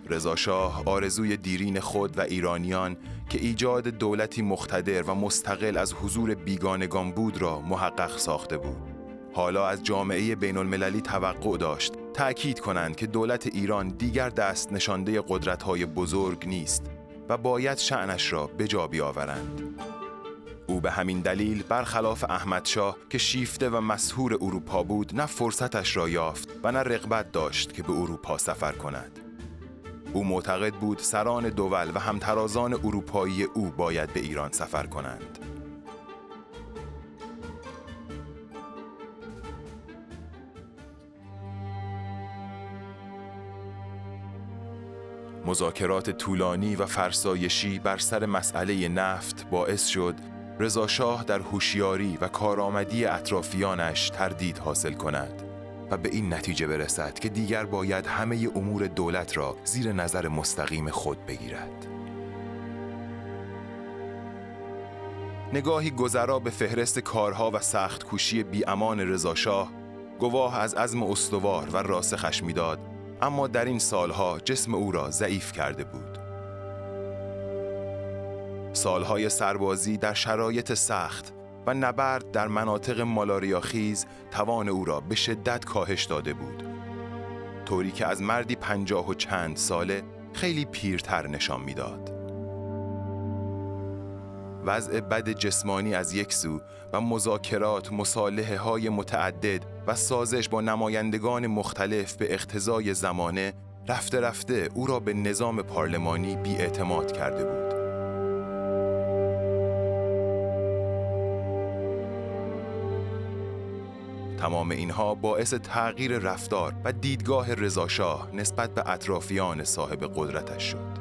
رضا شاه آرزوی دیرین خود و ایرانیان که ایجاد دولتی مقتدر و مستقل از حضور بیگانگان بود را محقق ساخته بود. حالا از جامعه بین المللی توقع داشت تأکید کنند که دولت ایران دیگر دست نشانده قدرت‌های بزرگ نیست و باید شأنش را به جا بیاورند. او به همین دلیل برخلاف احمدشاه که شیفته و مسحور اروپا بود، نه فرصتش را یافت و نه رغبت داشت که به اروپا سفر کند. او معتقد بود سران دول و همترازان اروپایی او باید به ایران سفر کنند. مذاکرات طولانی و فرسایشی بر سر مسئله نفت باعث شد رضا شاه در هوشیاری و کارآمدی اطرافیانش تردید حاصل کند و به این نتیجه برسد که دیگر باید همه امور دولت را زیر نظر مستقیم خود بگیرد. نگاهی گذرا به فهرست کارها و سخت کوشی بی‌امان رضا شاه گواه از عزم استوار و راسخش می‌داد، اما در این سالها جسم او را ضعیف کرده بود. سالهای سربازی در شرایط سخت و نبرد در مناطق مالاریاخیز توان او را به شدت کاهش داده بود، طوری که از مردی 50 و چند ساله خیلی پیرتر نشان می‌داد. وضع بد جسمانی از یک سو و مذاکرات، مصالحه‌های متعدد و سازش با نمایندگان مختلف به اقتضای زمانه رفته رفته او را به نظام پارلمانی بی‌اعتماد کرده بود. تمام اینها باعث تغییر رفتار و دیدگاه رضا شاه نسبت به اطرافیان صاحب قدرتش شد.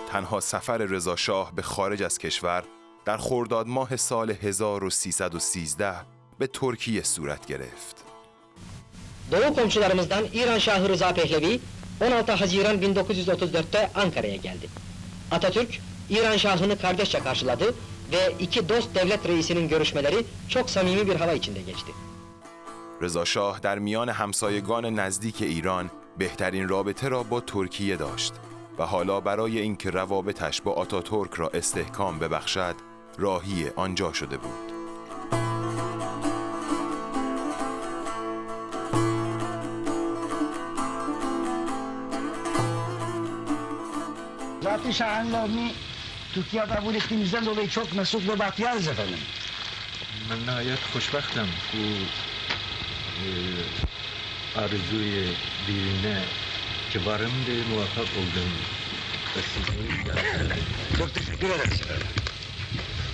تنها سفر رضا شاه به خارج از کشور در خرداد ماه سال 1313 به ترکیه صورت گرفت. Doğu komşularımızdan İran Şahı Rıza Pehlevi 16 Haziran 1934'te Ankara'ya geldi. Atatürk, İran Şahı'nı kardeşçe karşıladı ve iki dost devlet reisinin görüşmeleri çok samimi bir hava içinde geçti. رضا شاه در میان همسایگان نزدیک ایران بهترین رابطه را با ترکیه داشت و حالا برای اینکه روابطش با آتاتورک را استحکام ببخشد راهی آنجا شده بود. Zaten şahanlarını Türkiye kabul ettiğimizden dolayı çok mesut ve bahtiyarız efendim. من نهایت خوشبختم او آرزوی دیرینه که varım de muvaffak oldum. Çok teşekkür ederiz efendim.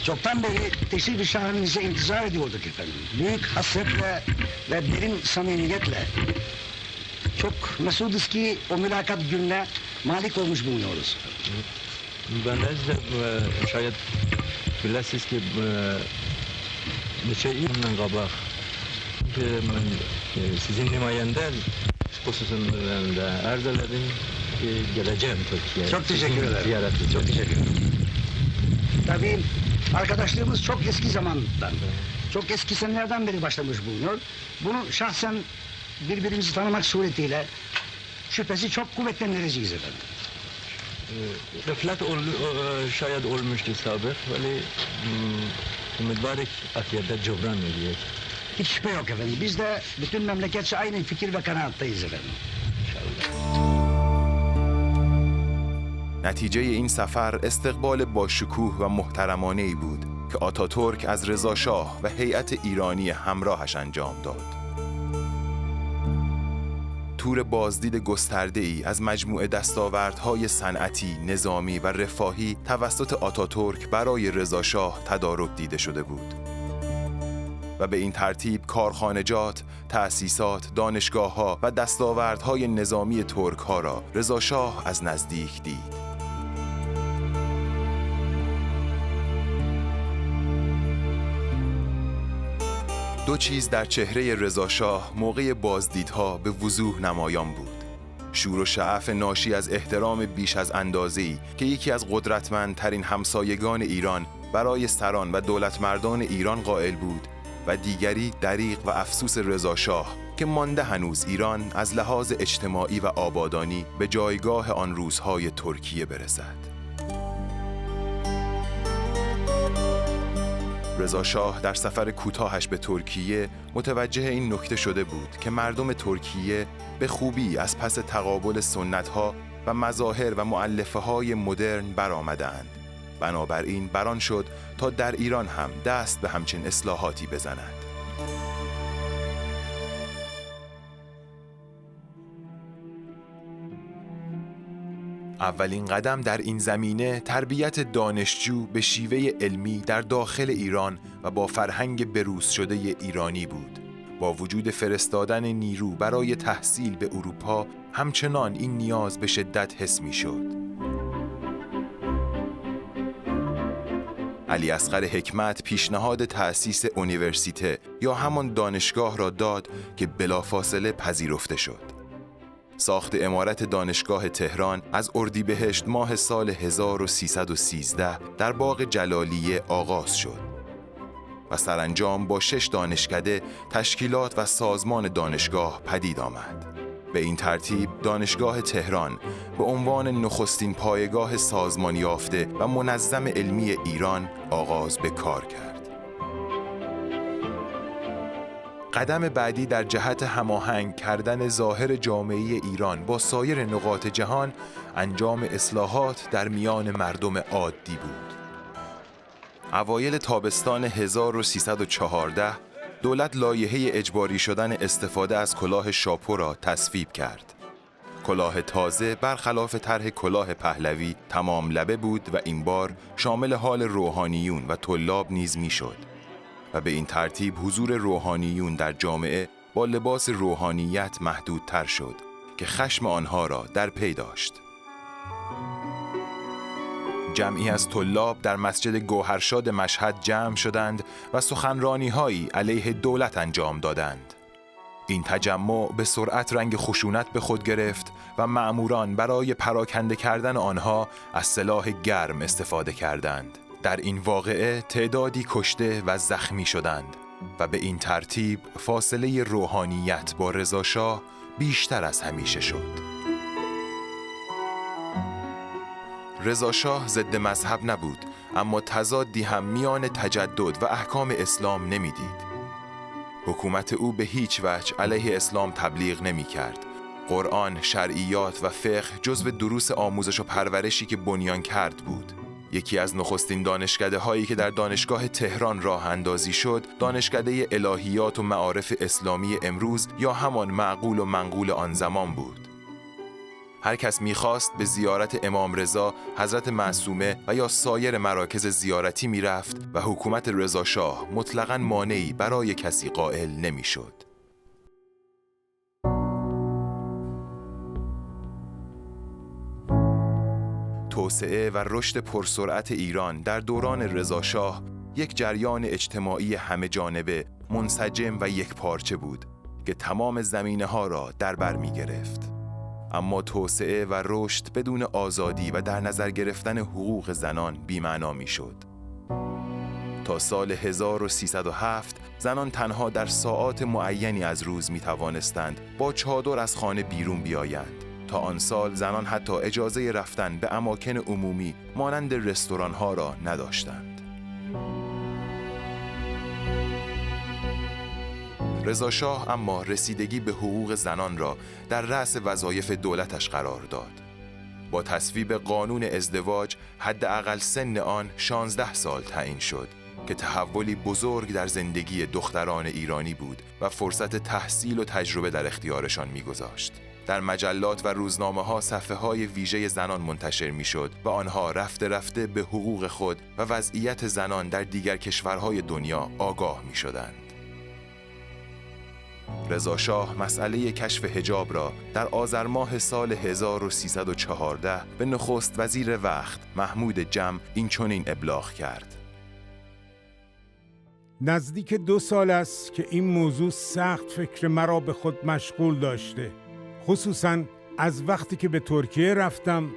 Çoktan beri teşrif-i şahanınıza intizar ediyorduk efendim. Büyük hasretle ve derin samimiyetle. Çok mesuduz ki o mülakat gününe malik olmuş bulunuyoruz. Ben de şayet biləsiniz ki neçə ildən qabaq mən sizin nümayəndə xüsusunda arz elədim ki gələcəm Türkiye'ye. Çok teşekkür ederim. Ziyaretiniz. Çok teşekkür ederim. Tabii arkadaşlığımız çok eski zamandan, çok eski senelerden beri başlamış bulunuyor. Bunu şahsen birbirimizi tanımak suretiyle şüphesi çok kuvvetlendireceğiz efendim. Gaflet şayet olmuştu sabık, veli ümidvarek akiyette cebran edecek. Hiç şüphe yok efendim. Biz de bütün memleketçe aynı fikir ve kanaattayız efendim. نتیجه این سفر استقبال با شکوه و محترمانه‌ای بود که آتاتورک از رضا شاه و هیئت ایرانی همراهش انجام داد. تور بازدید گسترده‌ای از مجموعه دستاوردهای صنعتی، نظامی و رفاهی توسط آتاتورک برای رضا شاه تدارک دیده شده بود و به این ترتیب کارخانجات، تأسیسات، دانشگاه‌ها و دستاوردهای نظامی ترک‌ها را رضا شاه از نزدیک دید. دو چیز در چهره رضا شاه موقع بازدیدها به وضوح نمایان بود. شور و شعف ناشی از احترام بیش از اندازه‌ای که یکی از قدرتمندترین همسایگان ایران برای سران و دولتمردان ایران قائل بود و دیگری دریغ و افسوس رضا شاه که مانده هنوز ایران از لحاظ اجتماعی و آبادانی به جایگاه آن روزهای ترکیه برسد. رضا شاه در سفر کوتاهش به ترکیه متوجه این نکته شده بود که مردم ترکیه به خوبی از پس تقابل سنت‌ها و مظاهر و مؤلفه‌های مدرن برآمدند. بنابراین بران شد تا در ایران هم دست به همچین اصلاحاتی بزند. اولین قدم در این زمینه تربیت دانشجو به شیوه علمی در داخل ایران و با فرهنگ بروز شده ایرانی بود. با وجود فرستادن نیرو برای تحصیل به اروپا، همچنان این نیاز به شدت حس می‌شد. علی اصغر حکمت پیشنهاد تأسیس اونیورسیته یا همان دانشگاه را داد که بلافاصله پذیرفته شد. ساخت عمارت دانشگاه تهران از اردیبهشت ماه سال 1313 در باغ جلالیه آغاز شد و سرانجام با 6 دانشکده، تشکیلات و سازمان دانشگاه پدید آمد. به این ترتیب دانشگاه تهران به عنوان نخستین پایگاه سازمان یافته و منظم علمی ایران آغاز به کار کرد. قدم بعدی در جهت هماهنگ کردن ظاهر جامعه ایران با سایر نقاط جهان انجام اصلاحات در میان مردم عادی بود. اوایل تابستان 1314 دولت لایحه اجباری شدن استفاده از کلاه شاپو را تصویب کرد. کلاه تازه برخلاف طرح کلاه پهلوی تمام لبه بود و این بار شامل حال روحانیون و طلاب نیز میشد و به این ترتیب حضور روحانیون در جامعه با لباس روحانیت محدودتر شد که خشم آنها را در پی داشت. جمعی از طلاب در مسجد گوهرشاد مشهد جمع شدند و سخنرانی‌هایی علیه دولت انجام دادند. این تجمع به سرعت رنگ خشونت به خود گرفت و مأموران برای پراکنده کردن آنها از سلاح گرم استفاده کردند. در این واقعه تعدادی کشته و زخمی شدند و به این ترتیب فاصله روحانیت با رضاشاه بیشتر از همیشه شد. رضاشاه ضد مذهب نبود، اما تضادی هم میان تجدد و احکام اسلام نمیدید. حکومت او به هیچ وجه علیه اسلام تبلیغ نمی کرد. قرآن، شرعیات و فقه جزو دروس آموزش و پرورشی که بنیان کرد بود. یکی از نخستین دانشکده هایی که در دانشگاه تهران راه اندازی شد، دانشکده الهیات و معارف اسلامی امروز یا همان معقول و منقول آن زمان بود. هر کس می‌خواست به زیارت امام رضا، حضرت معصومه و یا سایر مراکز زیارتی می‌رفت و حکومت رضاشاه مطلقاً مانعی برای کسی قائل نمی‌شد. توسعه و رشد پرسرعت ایران در دوران رضاشاه یک جریان اجتماعی همه جانبه، منسجم و یکپارچه بود که تمام زمینه‌ها را در بر می‌گرفت. اما توسعه و رشد بدون آزادی و در نظر گرفتن حقوق زنان بی‌معنا می‌شد. تا سال 1307 زنان تنها در ساعات معینی از روز می‌توانستند با چادر از خانه بیرون بیایند. تا آن سال زنان حتی اجازه رفتن به اماکن عمومی مانند رستوران‌ها را نداشتند. رضاشاه اما رسیدگی به حقوق زنان را در رأس وظایف دولتش قرار داد. با تصویب قانون ازدواج حداقل سن آن 16 سال تعیین شد که تحولی بزرگ در زندگی دختران ایرانی بود و فرصت تحصیل و تجربه در اختیارشان می‌گذاشت. در مجلات و روزنامه‌ها صفحه‌های ویژه زنان منتشر می‌شد و آنها رفته رفته به حقوق خود و وضعیت زنان در دیگر کشورهای دنیا آگاه می‌شدند. رضاشاه مسئله کشف حجاب را در آذر ماه سال 1314 به نخست وزیر وقت محمود جم این چنین ابلاغ کرد: نزدیک 2 سال است که این موضوع سخت فکر مرا به خود مشغول داشته، خصوصاً از وقتی که به ترکیه رفتم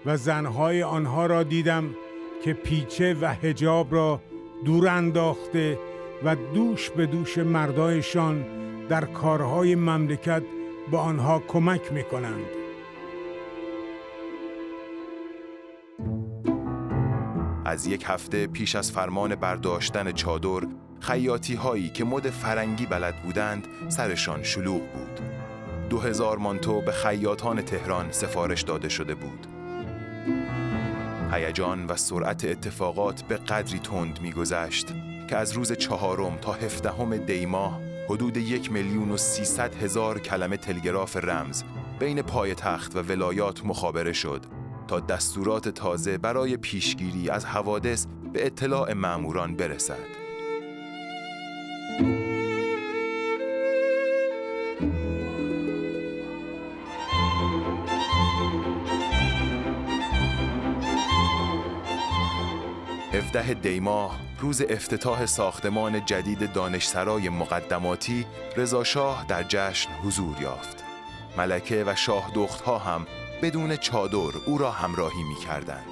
و زنهای آنها را دیدم که پیچه و حجاب را دور انداخته و دوش به دوش مردایشان در کارهای مملکت به آنها کمک می‌کنند. از 1 هفته پیش از فرمان برداشتن چادر، خیاطی هایی که مد فرنگی بلد بودند سرشان شلوغ بود. 2000 مانتو به خیاطان تهران سفارش داده شده بود. هیجان و سرعت اتفاقات به قدری تند می‌گذشت که از روز 4 تا 17 دی ماه حدود 1,300,000 کلمه تلگراف رمز بین پایتخت و ولایات مخابره شد تا دستورات تازه برای پیشگیری از حوادث به اطلاع ماموران برسد. دی ماه روز افتتاح ساختمان جدید دانشسرای مقدماتی، رضاشاه در جشن حضور یافت. ملکه و شاه دختها هم بدون چادر او را همراهی می کردند.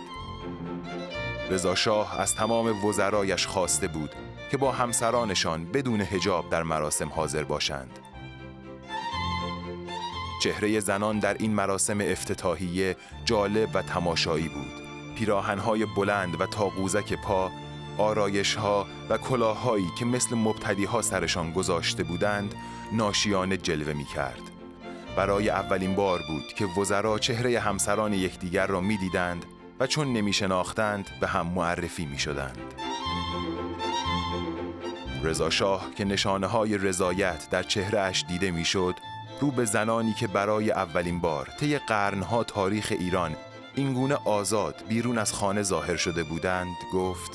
رضاشاه از تمام وزرایش خواسته بود که با همسرانشان بدون حجاب در مراسم حاضر باشند. چهره زنان در این مراسم افتتاحیه جالب و تماشایی بود. پیراهن‌های بلند و تا قوزک پا، آرایش‌ها و کلاه‌هایی که مثل مبتدی‌ها سرشان گذاشته بودند، ناشیانه جلوه می‌کرد. برای اولین بار بود که وزرا چهره همسران یکدیگر را می‌دیدند و چون نمی‌شناختند به هم معرفی می‌شدند. رضاشاه که نشانه‌های رضایت در چهره‌اش دیده می‌شد، رو به زنانی که برای اولین بار طی قرن‌ها تاریخ ایران اینگونه آزاد بیرون از خانه ظاهر شده بودند گفت: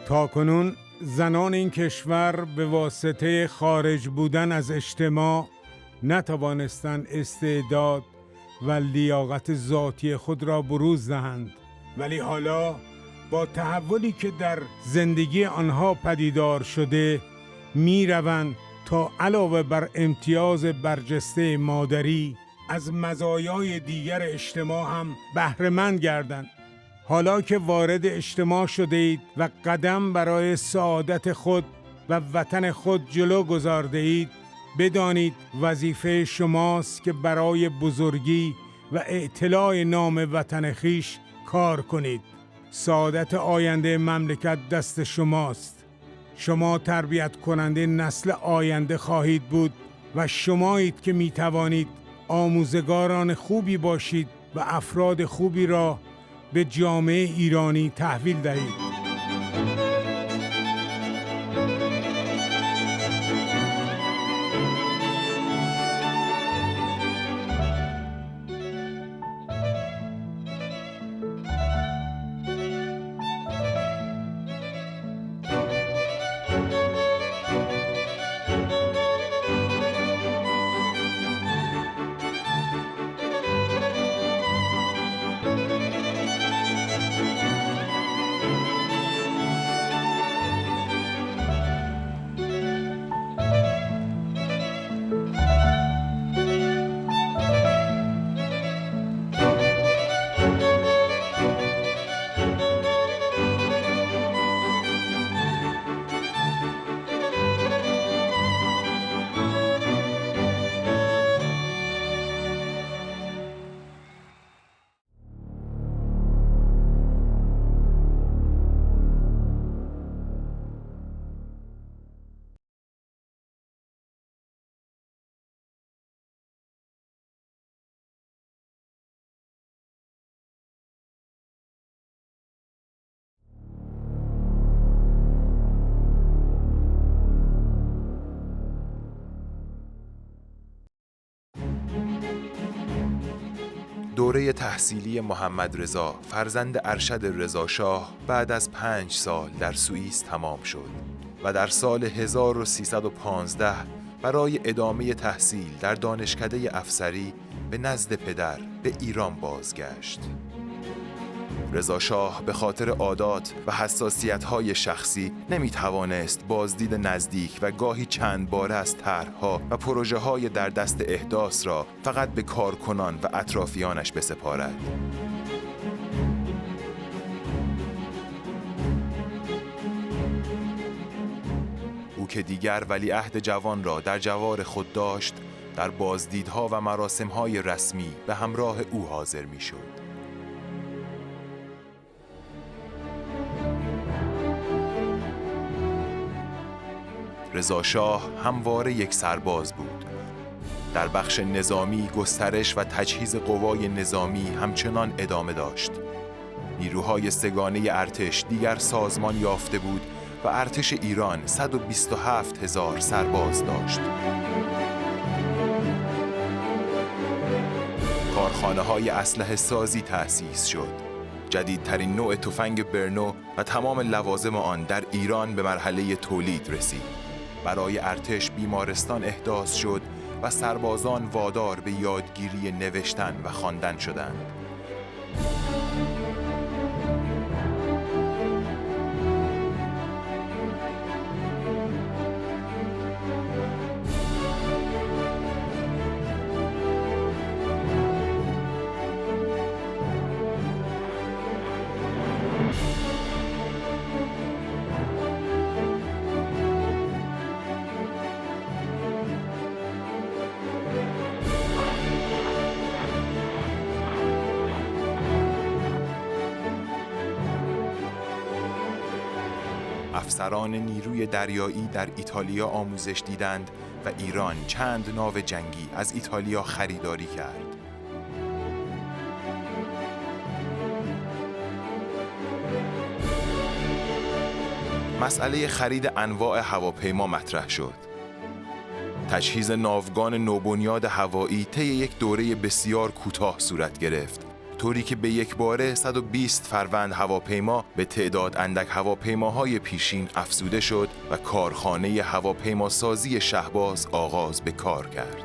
تاکنون زنان این کشور به واسطه خارج بودن از اجتماع نتوانستند استعداد و لیاقت ذاتی خود را بروز دهند، ولی حالا با تحولی که در زندگی آنها پدیدار شده می روند تا علاوه بر امتیاز برجسته مادری از مزایای دیگر اجتماع هم بهره‌مند گردند. حالا که وارد اجتماع شده اید و قدم برای سعادت خود و وطن خود جلو گذارده اید، بدانید وظیفه شماست که برای بزرگی و اعتلاء نام وطن خیش کار کنید. سعادت آینده مملکت دست شماست. شما تربیت کننده نسل آینده خواهید بود و شمایید که می توانید آموزگاران خوبی باشید و افراد خوبی را به جامعه ایرانی تحویل دهید. دوره تحصیلی محمد رضا فرزند ارشد رضا شاه بعد از 5 سال در سوئیس تمام شد و در سال 1315 برای ادامه تحصیل در دانشکده افسری به نزد پدر به ایران بازگشت. رضا شاه به خاطر عادات و حساسیت‌های شخصی نمی‌توانست بازدید نزدیک و گاهی چند باره از طرح‌ها و پروژه‌های در دست احداث را فقط به کارکنان و اطرافیانش بسپارد. او که دیگر ولیعهد جوان را در جوار خود داشت، در بازدیدها و مراسم‌های رسمی به همراه او حاضر می‌شد. رضا شاه همواره یک سرباز بود. در بخش نظامی گسترش و تجهیز قوای نظامی همچنان ادامه داشت. نیروهای سگانه ارتش دیگر سازمان یافته بود و ارتش ایران 127,000 سرباز داشت. کارخانه‌های اسلحه سازی تأسیس شد. جدیدترین نوع تفنگ برنو و تمام لوازم آن در ایران به مرحله تولید رسید. برای ارتش بیمارستان احداث شد و سربازان وادار به یادگیری نوشتن و خواندن شدند. افسران نیروی دریایی در ایتالیا آموزش دیدند و ایران چند ناو جنگی از ایتالیا خریداری کرد. مسئله خرید انواع هواپیما مطرح شد. تجهیز ناوگان نوبنیاد هوایی طی یک دوره بسیار کوتاه صورت گرفت، طوری که به یک باره 120 فروند هواپیما به تعداد اندک هواپیماهای پیشین افزوده شد و کارخانه هواپیماسازی شهباز آغاز به کار کرد.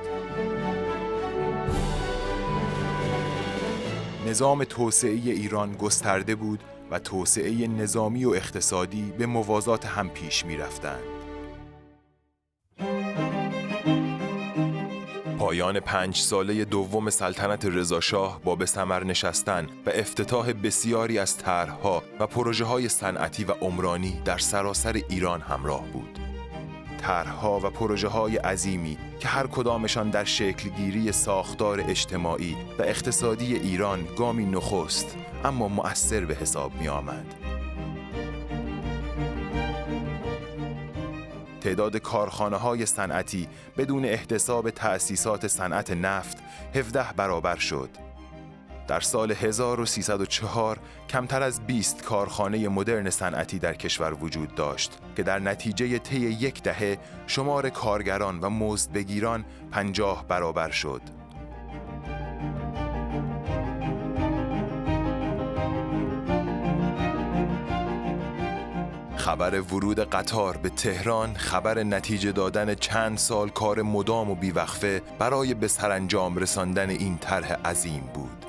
نظام توسعه ایران گسترده بود و توسعه نظامی و اقتصادی به موازات هم پیش می رفتند. پایان 5 ساله دوم سلطنت رضاشاه با به ثمر نشستن و افتتاح بسیاری از طرح‌ها و پروژه‌های صنعتی و عمرانی در سراسر ایران همراه بود. طرح‌ها و پروژه‌های عظیمی که هر کدامشان در شکلگیری ساختار اجتماعی و اقتصادی ایران گامی نخست اما مؤثر به حساب می‌آمد. تعداد کارخانه‌های صنعتی بدون احتساب تأسیسات صنعت نفت 17 برابر شد. در سال 1304 کمتر از 20 کارخانه مدرن صنعتی در کشور وجود داشت که در نتیجه طی 1 دهه شمار کارگران و مزدبگیران 50 برابر شد. خبر ورود قطار به تهران خبر نتیجه دادن چند سال کار مدام و بیوقفه برای به سرانجام رساندن این طرح عظیم بود.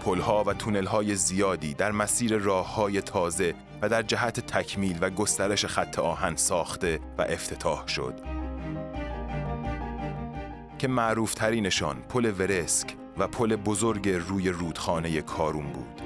پل‌ها و تونل‌های زیادی در مسیر راه‌های تازه و در جهت تکمیل و گسترش خط آهن ساخته و افتتاح شد که معروف‌ترینشان پل ورسک و پل بزرگ روی رودخانه کارون بود.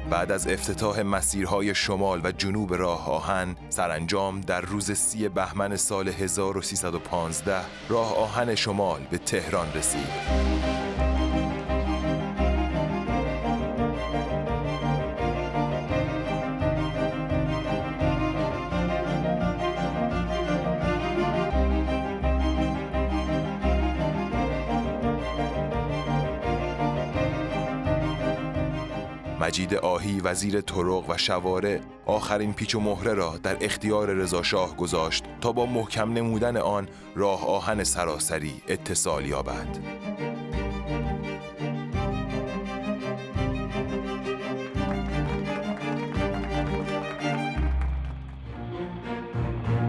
بعد از افتتاح مسیرهای شمال و جنوب راه آهن، سرانجام در روز 30 بهمن سال 1315 راه آهن شمال به تهران رسید. مجید آهی وزیر طرق و شوارع آخرین پیچ و مهره را در اختیار رضاشاه گذاشت تا با محکم نمودن آن راه آهن سراسری اتصال یابد.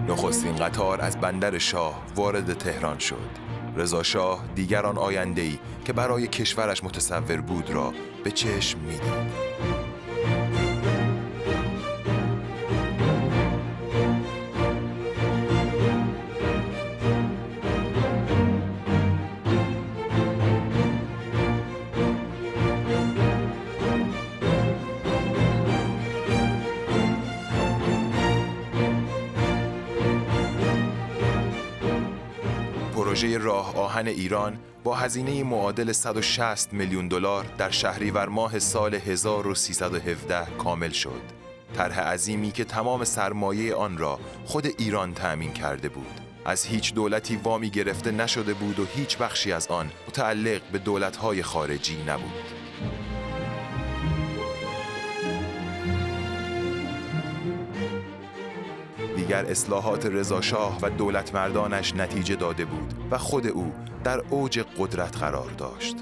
نخستین قطار از بندر شاه وارد تهران شد. رضاشاه دیگر آن آینده‌ای که برای کشورش متصور بود را به چشم می‌دید. پروژه راه آهن ایران با هزینه معادل 160 میلیون دلار در شهریور ماه سال 1317 کامل شد. طرح عظیمی که تمام سرمایه آن را خود ایران تأمین کرده بود. از هیچ دولتی وامی گرفته نشده بود و هیچ بخشی از آن متعلق به دولت‌های خارجی نبود. دیگر اصلاحات رضاشاه و دولت مردانش نتیجه داده بود و خود او در اوج قدرت قرار داشت.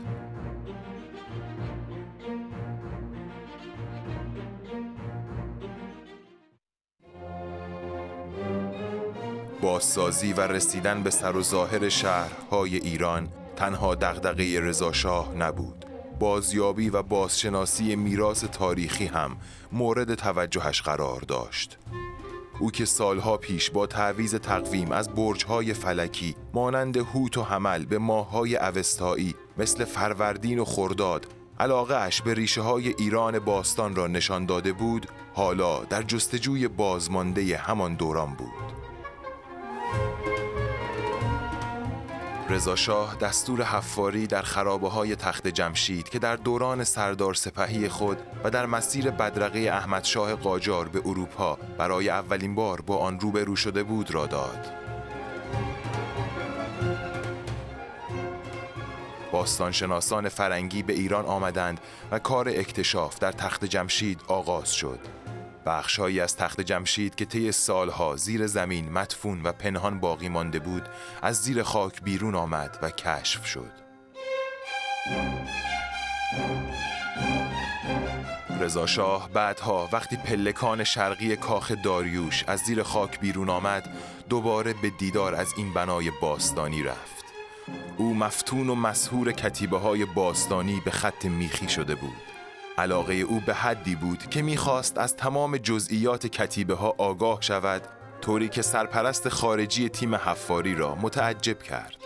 بازسازی و رسیدن به سر و ظاهر شهرهای ایران تنها دغدغه رضاشاه نبود. بازیابی و بازشناسی میراث تاریخی هم مورد توجهش قرار داشت. او که سالها پیش با تعویض تقویم از برج‌های فلکی مانند هوت و حمل به ماه‌های اوستایی مثل فروردین و خرداد علاقه اش به ریشه‌های ایران باستان را نشان داده بود، حالا در جستجوی بازمانده همان دوران بود. رضاشاه دستور حفاری در خرابه‌های تخت جمشید که در دوران سردار سپهی خود و در مسیر بدرقه احمدشاه قاجار به اروپا برای اولین بار با آن روبرو شده بود را داد. باستانشناسان فرنگی به ایران آمدند و کار اکتشاف در تخت جمشید آغاز شد. بخش‌هایی از تخت جمشید که طی سالها زیر زمین مدفون و پنهان باقی مانده بود، از زیر خاک بیرون آمد و کشف شد. رضا شاه بعدها وقتی پلکان شرقی کاخ داریوش از زیر خاک بیرون آمد، دوباره به دیدار از این بنای باستانی رفت. او مفتون و مسحور کتیبه‌های باستانی به خط میخی شده بود. علاقه او به حدی بود که میخواست از تمام جزئیات کتیبه‌ها آگاه شود، طوری که سرپرست خارجی تیم حفاری را متعجب کرد.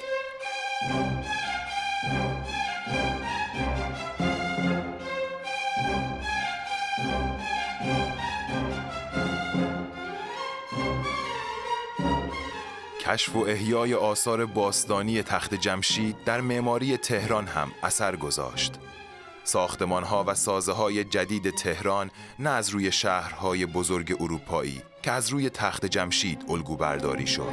کشف و احیای آثار باستانی تخت جمشید در معماری تهران هم اثر گذاشت. ساختمان‌ها و سازه‌های جدید تهران نه از روی شهرهای بزرگ اروپایی که از روی تخت جمشید الگو برداری شد.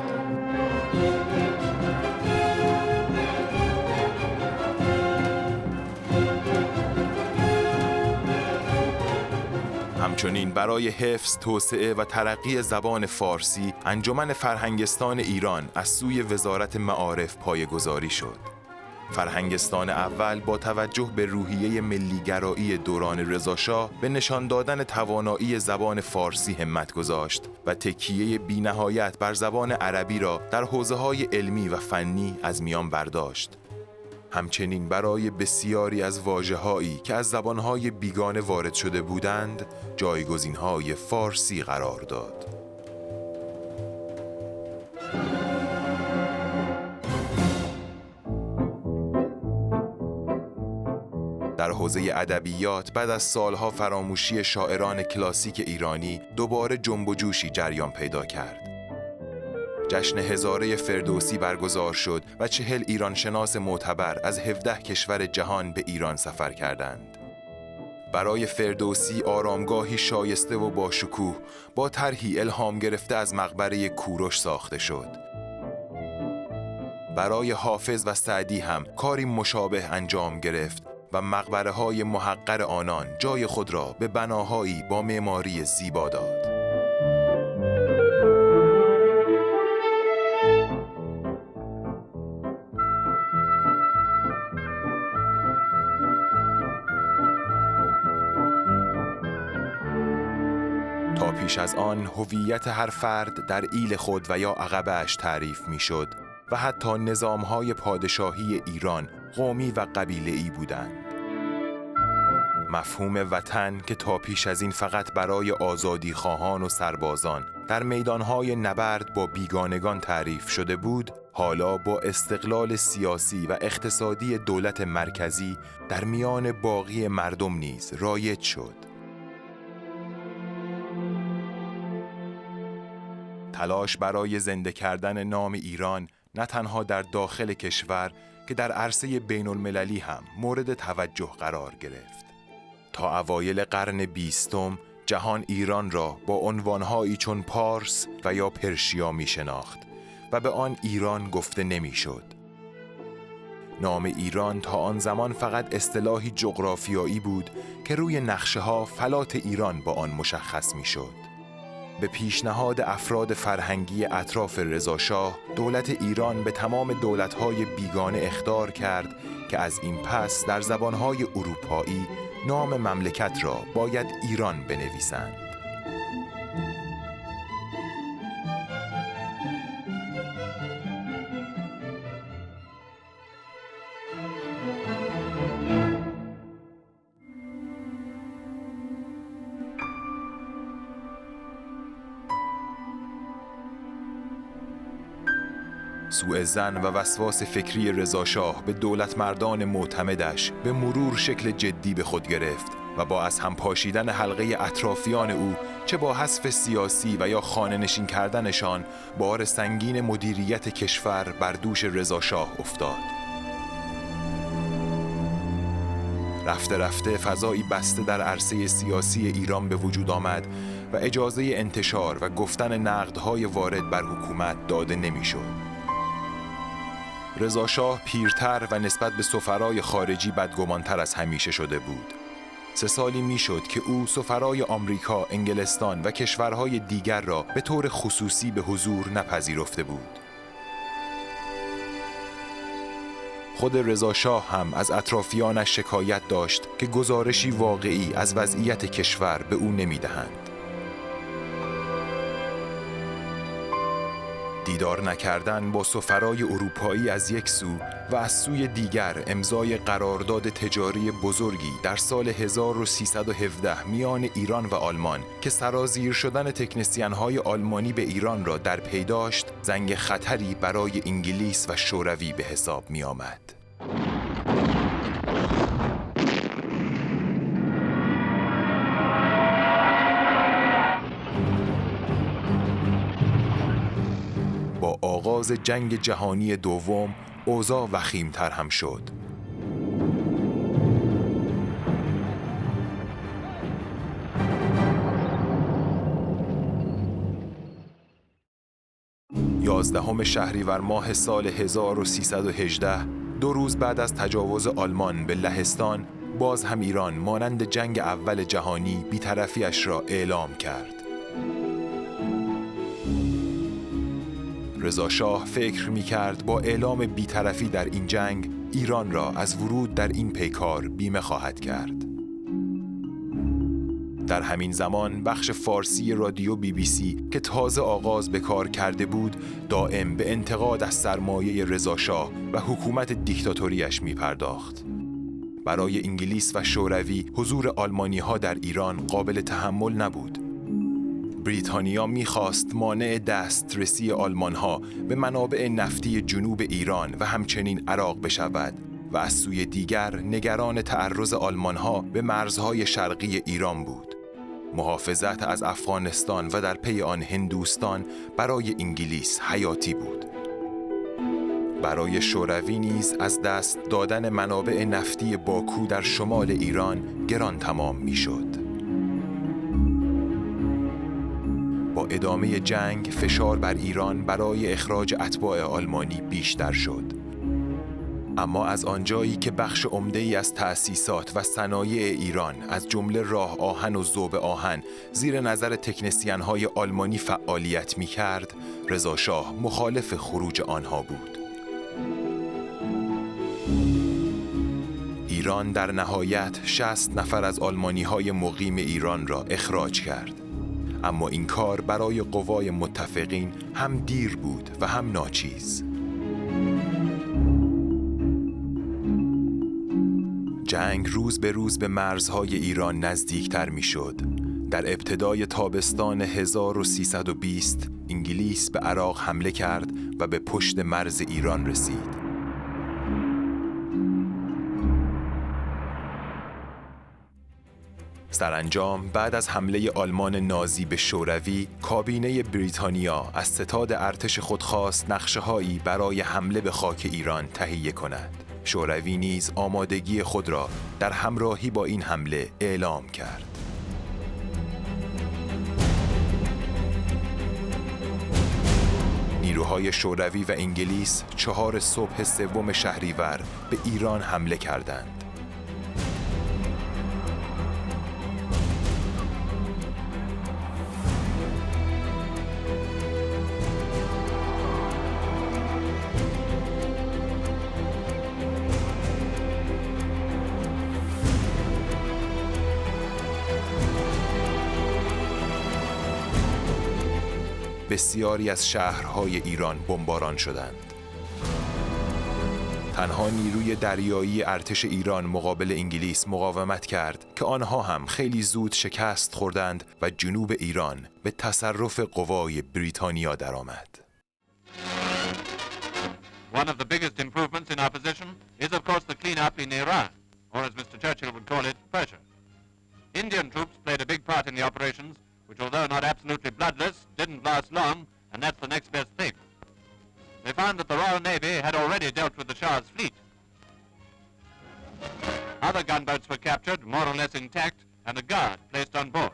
همچنین برای حفظ، توسعه و ترقی زبان فارسی، انجمن فرهنگستان ایران از سوی وزارت معارف پایه‌گذاری شد. فرهنگستان اول با توجه به روحیه ملی‌گرایی دوران رضاشاه به نشان دادن توانایی زبان فارسی همت گذاشت و تکیه بی‌نهایت بر زبان عربی را در حوزه‌های علمی و فنی از میان برداشت. همچنین برای بسیاری از واژه‌هایی که از زبان‌های بیگانه وارد شده بودند، جایگزین‌های فارسی قرار داد. در حوزه ادبیات بعد از سالها فراموشی شاعران کلاسیک ایرانی دوباره جنب و جوشی جریان پیدا کرد. جشن هزاره فردوسی برگزار شد و 40 ایرانشناس معتبر از 17 کشور جهان به ایران سفر کردند. برای فردوسی آرامگاهی شایسته و با شکوه با طرحی الهام گرفته از مقبره کوروش ساخته شد. برای حافظ و سعدی هم کاری مشابه انجام گرفت و مقبره‌های محقر آنان جای خود را به بناهایی با معماری زیبا داد. تا پیش از آن هویت هر فرد در ایل خود و یا عقبه‌اش تعریف می‌شد و حتی نظام‌های پادشاهی ایران قومی و قبیله‌ای بودند. مفهوم وطن که تا پیش از این فقط برای آزادی خواهان و سربازان در میدان‌های نبرد با بیگانگان تعریف شده بود، حالا با استقلال سیاسی و اقتصادی دولت مرکزی در میان باقی مردم نیز رایج شد. تلاش برای زنده کردن نام ایران نه تنها در داخل کشور که در عرصه بین المللی هم مورد توجه قرار گرفت. تا اوایل قرن 20 جهان ایران را با عنوانهایی چون پارس و یا پرشیا می شناخت و به آن ایران گفته نمی شد. نام ایران تا آن زمان فقط اصطلاحی جغرافیایی بود که روی نقشه ها فلات ایران با آن مشخص می شد. به پیشنهاد افراد فرهنگی اطراف رضاشاه، دولت ایران به تمام دولت‌های بیگانه اخطار کرد که از این پس در زبان‌های اروپایی نام مملکت را باید ایران بنویسند. سوء ظن و وسواس فکری رضاشاه به دولت مردان معتمدش به مرور شکل جدی به خود گرفت و با از هم پاشیدن حلقه اطرافیان او چه با حذف سیاسی و یا خانه نشین کردنشان، بار سنگین مدیریت کشور بر دوش رضاشاه افتاد. رفته رفته فضایی بسته در عرصه سیاسی ایران به وجود آمد و اجازه انتشار و گفتن نقدهای وارد بر حکومت داده نمی‌شد. رضاشاه پیرتر و نسبت به سفرای خارجی بدگمانتر از همیشه شده بود. 3 سالی میشد که او سفرای آمریکا، انگلستان و کشورهای دیگر را به طور خصوصی به حضور نپذیرفته بود. خود رضا شاه هم از اطرافیانش شکایت داشت که گزارشی واقعی از وضعیت کشور به او نمی‌دهند. دیدار نکردن با سفرای اروپایی از یک سو و از سوی دیگر امضای قرارداد تجاری بزرگی در سال 1317 میان ایران و آلمان که سرازیر شدن تکنسین‌های آلمانی به ایران را در پی داشت، زنگ خطری برای انگلیس و شوروی به حساب می آمد. با آغاز جنگ جهانی دوم اوضاع وخیم‌تر هم شد. یازدهم شهریور ماه سال 1318، 2 روز بعد از تجاوز آلمان به لهستان، باز هم ایران مانند جنگ اول جهانی بی‌طرفی‌اش را اعلام کرد. رضا شاه فکر می‌کرد با اعلام بی‌طرفی در این جنگ، ایران را از ورود در این پیکار بیمه خواهد کرد. در همین زمان بخش فارسی رادیو BBC که تازه آغاز به کار کرده بود، دائم به انتقاد از سرمایه رضا شاه و حکومت دیکتاتوریش می‌پرداخت. برای انگلیس و شوروی حضور آلمانی‌ها در ایران قابل تحمل نبود. بریتانیا می‌خواست مانع دسترسی آلمان‌ها به منابع نفتی جنوب ایران و همچنین عراق بشود و از سوی دیگر نگران تعرض آلمان‌ها به مرزهای شرقی ایران بود. محافظت از افغانستان و در پی آن هندوستان برای انگلیس حیاتی بود. برای شوروی نیز از دست دادن منابع نفتی باکو در شمال ایران گران تمام می‌شد. با ادامه جنگ فشار بر ایران برای اخراج اتباع آلمانی بیشتر شد. اما از آنجایی که بخش عمده‌ای از تأسیسات و صنایع ایران از جمله راه آهن و ذوب آهن زیر نظر تکنسین‌های آلمانی فعالیت می‌کرد، رضا شاه مخالف خروج آنها بود. ایران در نهایت 60 نفر از آلمانی‌های مقیم ایران را اخراج کرد. اما این کار برای قوای متفقین هم دیر بود و هم ناچیز. جنگ روز به روز به مرزهای ایران نزدیکتر می شد. در ابتدای تابستان 1320 انگلیس به عراق حمله کرد و به پشت مرز ایران رسید. سرانجام بعد از حمله آلمان نازی به شوروی، کابینه بریتانیا از ستاد ارتش خود خواست نقشه‌هایی برای حمله به خاک ایران تهیه کند. شوروی نیز آمادگی خود را در همراهی با این حمله اعلام کرد. نیروهای شوروی و انگلیس 4 صبح 3 شهریور به ایران حمله کردند. بسیاری از شهرهای ایران بمباران شدند. تنها نیروی دریایی ارتش ایران مقابل انگلیس مقاومت کرد که آنها هم خیلی زود شکست خوردند و جنوب ایران به تصرف قوای بریتانیا درآمد. One of the biggest improvements in our position is of course the clean-up in Iran, or as Mr. Churchill would call it, Persia. Indian troops played a big part in the operations, which although not absolutely bloodless, didn't last long, and that's the next best thing. They found that the Royal Navy had already dealt with the Shah's fleet. Other gunboats were captured, more or less intact, and a guard placed on board.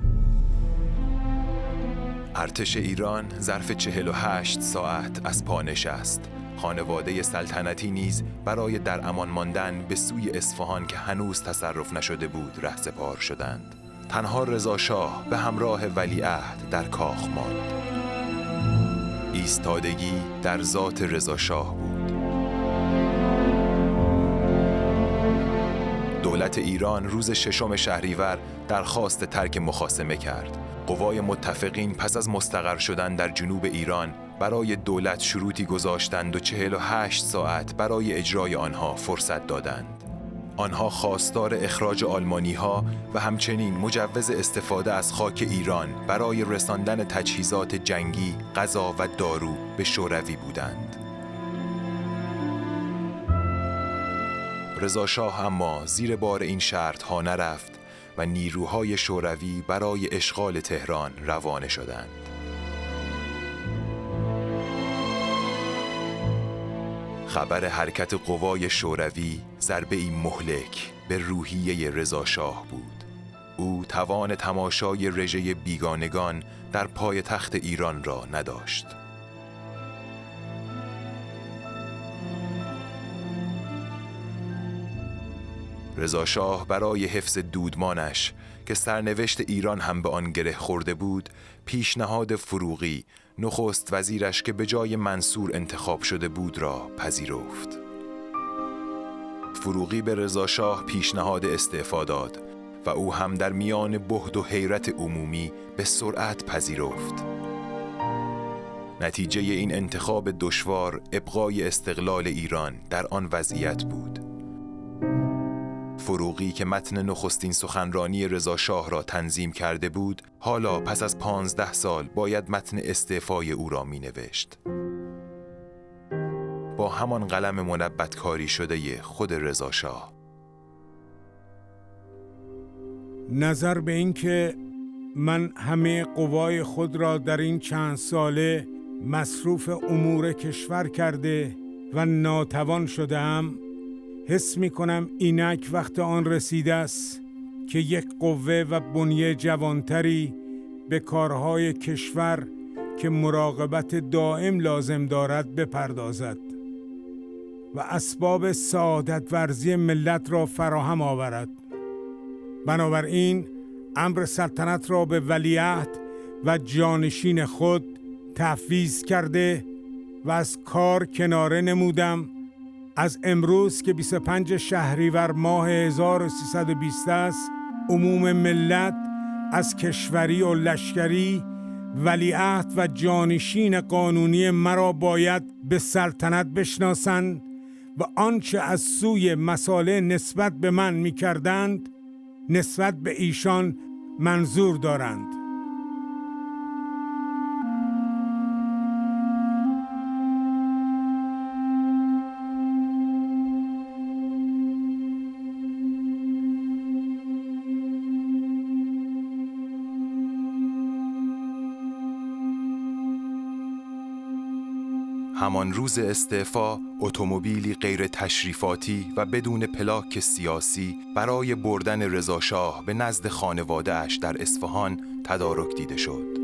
ارتش ایران ظرف 48 ساعت از پا نشست. خانواده سلطنتی نیز برای در امان ماندن به سوی اصفهان که هنوز تصرف نشده بود رهسپار شدند. تنها رضا شاه به همراه ولیعهد در کاخ ماند. ایستادگی در ذات رضا شاه بود. دولت ایران روز 6 شهریور درخواست ترک مخاصمه کرد. قوای متفقین پس از مستقر شدن در جنوب ایران برای دولت شروطی گذاشتند و 48 ساعت برای اجرای آنها فرصت دادند. آنها خواستار اخراج آلمانی‌ها و همچنین مجوز استفاده از خاک ایران برای رساندن تجهیزات جنگی، غذا و دارو به شوروی بودند. رضا شاه اما زیر بار این شرط‌ها نرفت و نیروهای شوروی برای اشغال تهران روانه شدند. خبر حرکت قوای شوروی ضربه‌ای مهلک به روحیه رضا شاه بود. او توان تماشای رژه بیگانگان در پای تخت ایران را نداشت. رضا شاه برای حفظ دودمانش که سرنوشت ایران هم به آن گره خورده بود، پیشنهاد فروغی، نخست وزیرش که به جای منصور انتخاب شده بود، را پذیرفت. فروغی به رضا شاه پیشنهاد استعفا داد و او هم در میان بهت و حیرت عمومی به سرعت پذیرفت. نتیجه این انتخاب دشوار ابقای استقلال ایران در آن وضعیت بود. فروغی که متن نخستین سخنرانی رضا شاه را تنظیم کرده بود، حالا پس از 15 سال باید متن استعفای او را می نوشت. با همان قلم منبت‌کاری شده خود رضا شاه. نظر به این که من همه قوای خود را در این چند ساله مصروف امور کشور کرده و ناتوان شدم، حس می کنم اینک وقت آن رسیده است که یک قوه و بنیه جوانتری به کارهای کشور که مراقبت دائم لازم دارد بپردازد و اسباب سعادت ورزی ملت را فراهم آورد. بنابراین امر سلطنت را به ولیعهد و جانشین خود تفویض کرده و از کار کناره نمودم. از امروز که 25 شهریور ماه 1320 است، عموم ملت از کشوری و لشکری ولیعهد و جانشین قانونی مرا باید به سلطنت بشناسند و آنچه از سوی مساله نسبت به من می کردند نسبت به ایشان منظور دارند. همان روز استعفا، اتومبیلی غیر تشریفاتی و بدون پلاک سیاسی برای بردن رضا شاه به نزد خانواده اش در اصفهان تدارک دیده شد.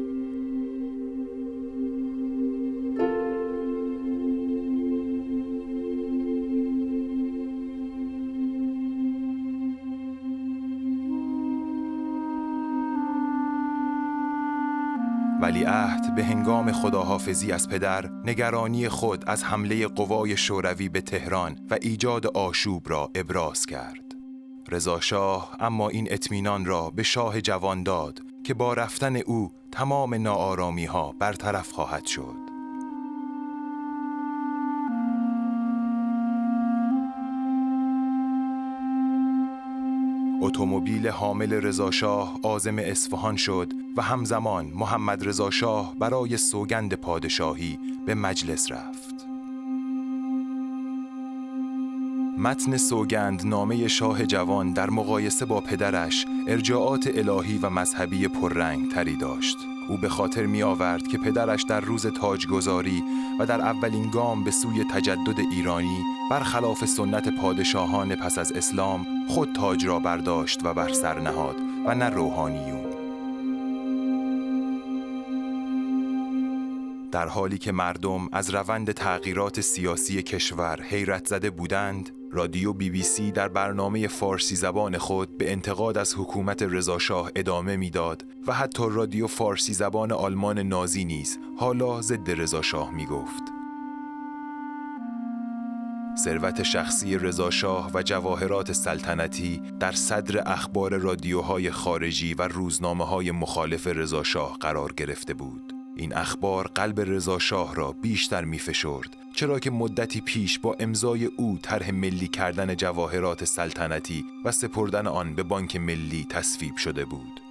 ولیعهد به هنگام خداحافظی از پدر، نگرانی خود از حمله قوای شوروی به تهران و ایجاد آشوب را ابراز کرد. رضا شاه اما این اطمینان را به شاه جوان داد که با رفتن او تمام ناآرامی‌ها برطرف خواهد شد. اتومبیل حامل رضا شاه عازم اصفهان شد و همزمان محمد رضا شاه برای سوگند پادشاهی به مجلس رفت. متن سوگند نامه شاه جوان در مقایسه با پدرش ارجاعات الهی و مذهبی پررنگ تری داشت. او به خاطر می آورد که پدرش در روز تاجگذاری و در اولین گام به سوی تجدد ایرانی برخلاف سنت پادشاهان پس از اسلام خود تاج را برداشت و بر سر نهاد و نه روحانیون. در حالی که مردم از روند تغییرات سیاسی کشور حیرت زده بودند، رادیو BBC در برنامه فارسی زبان خود به انتقاد از حکومت رضا شاه ادامه میداد و حتی رادیو فارسی زبان آلمان نازی نیز حالا ضد رضا شاه می گفت. ثروت شخصی رضاشاه و جواهرات سلطنتی در صدر اخبار رادیوهای خارجی و روزنامه‌های مخالف رضاشاه قرار گرفته بود. این اخبار قلب رضاشاه را بیشتر می‌فشرد، چرا که مدتی پیش با امضای او طرح ملی کردن جواهرات سلطنتی و سپردن آن به بانک ملی تصویب شده بود.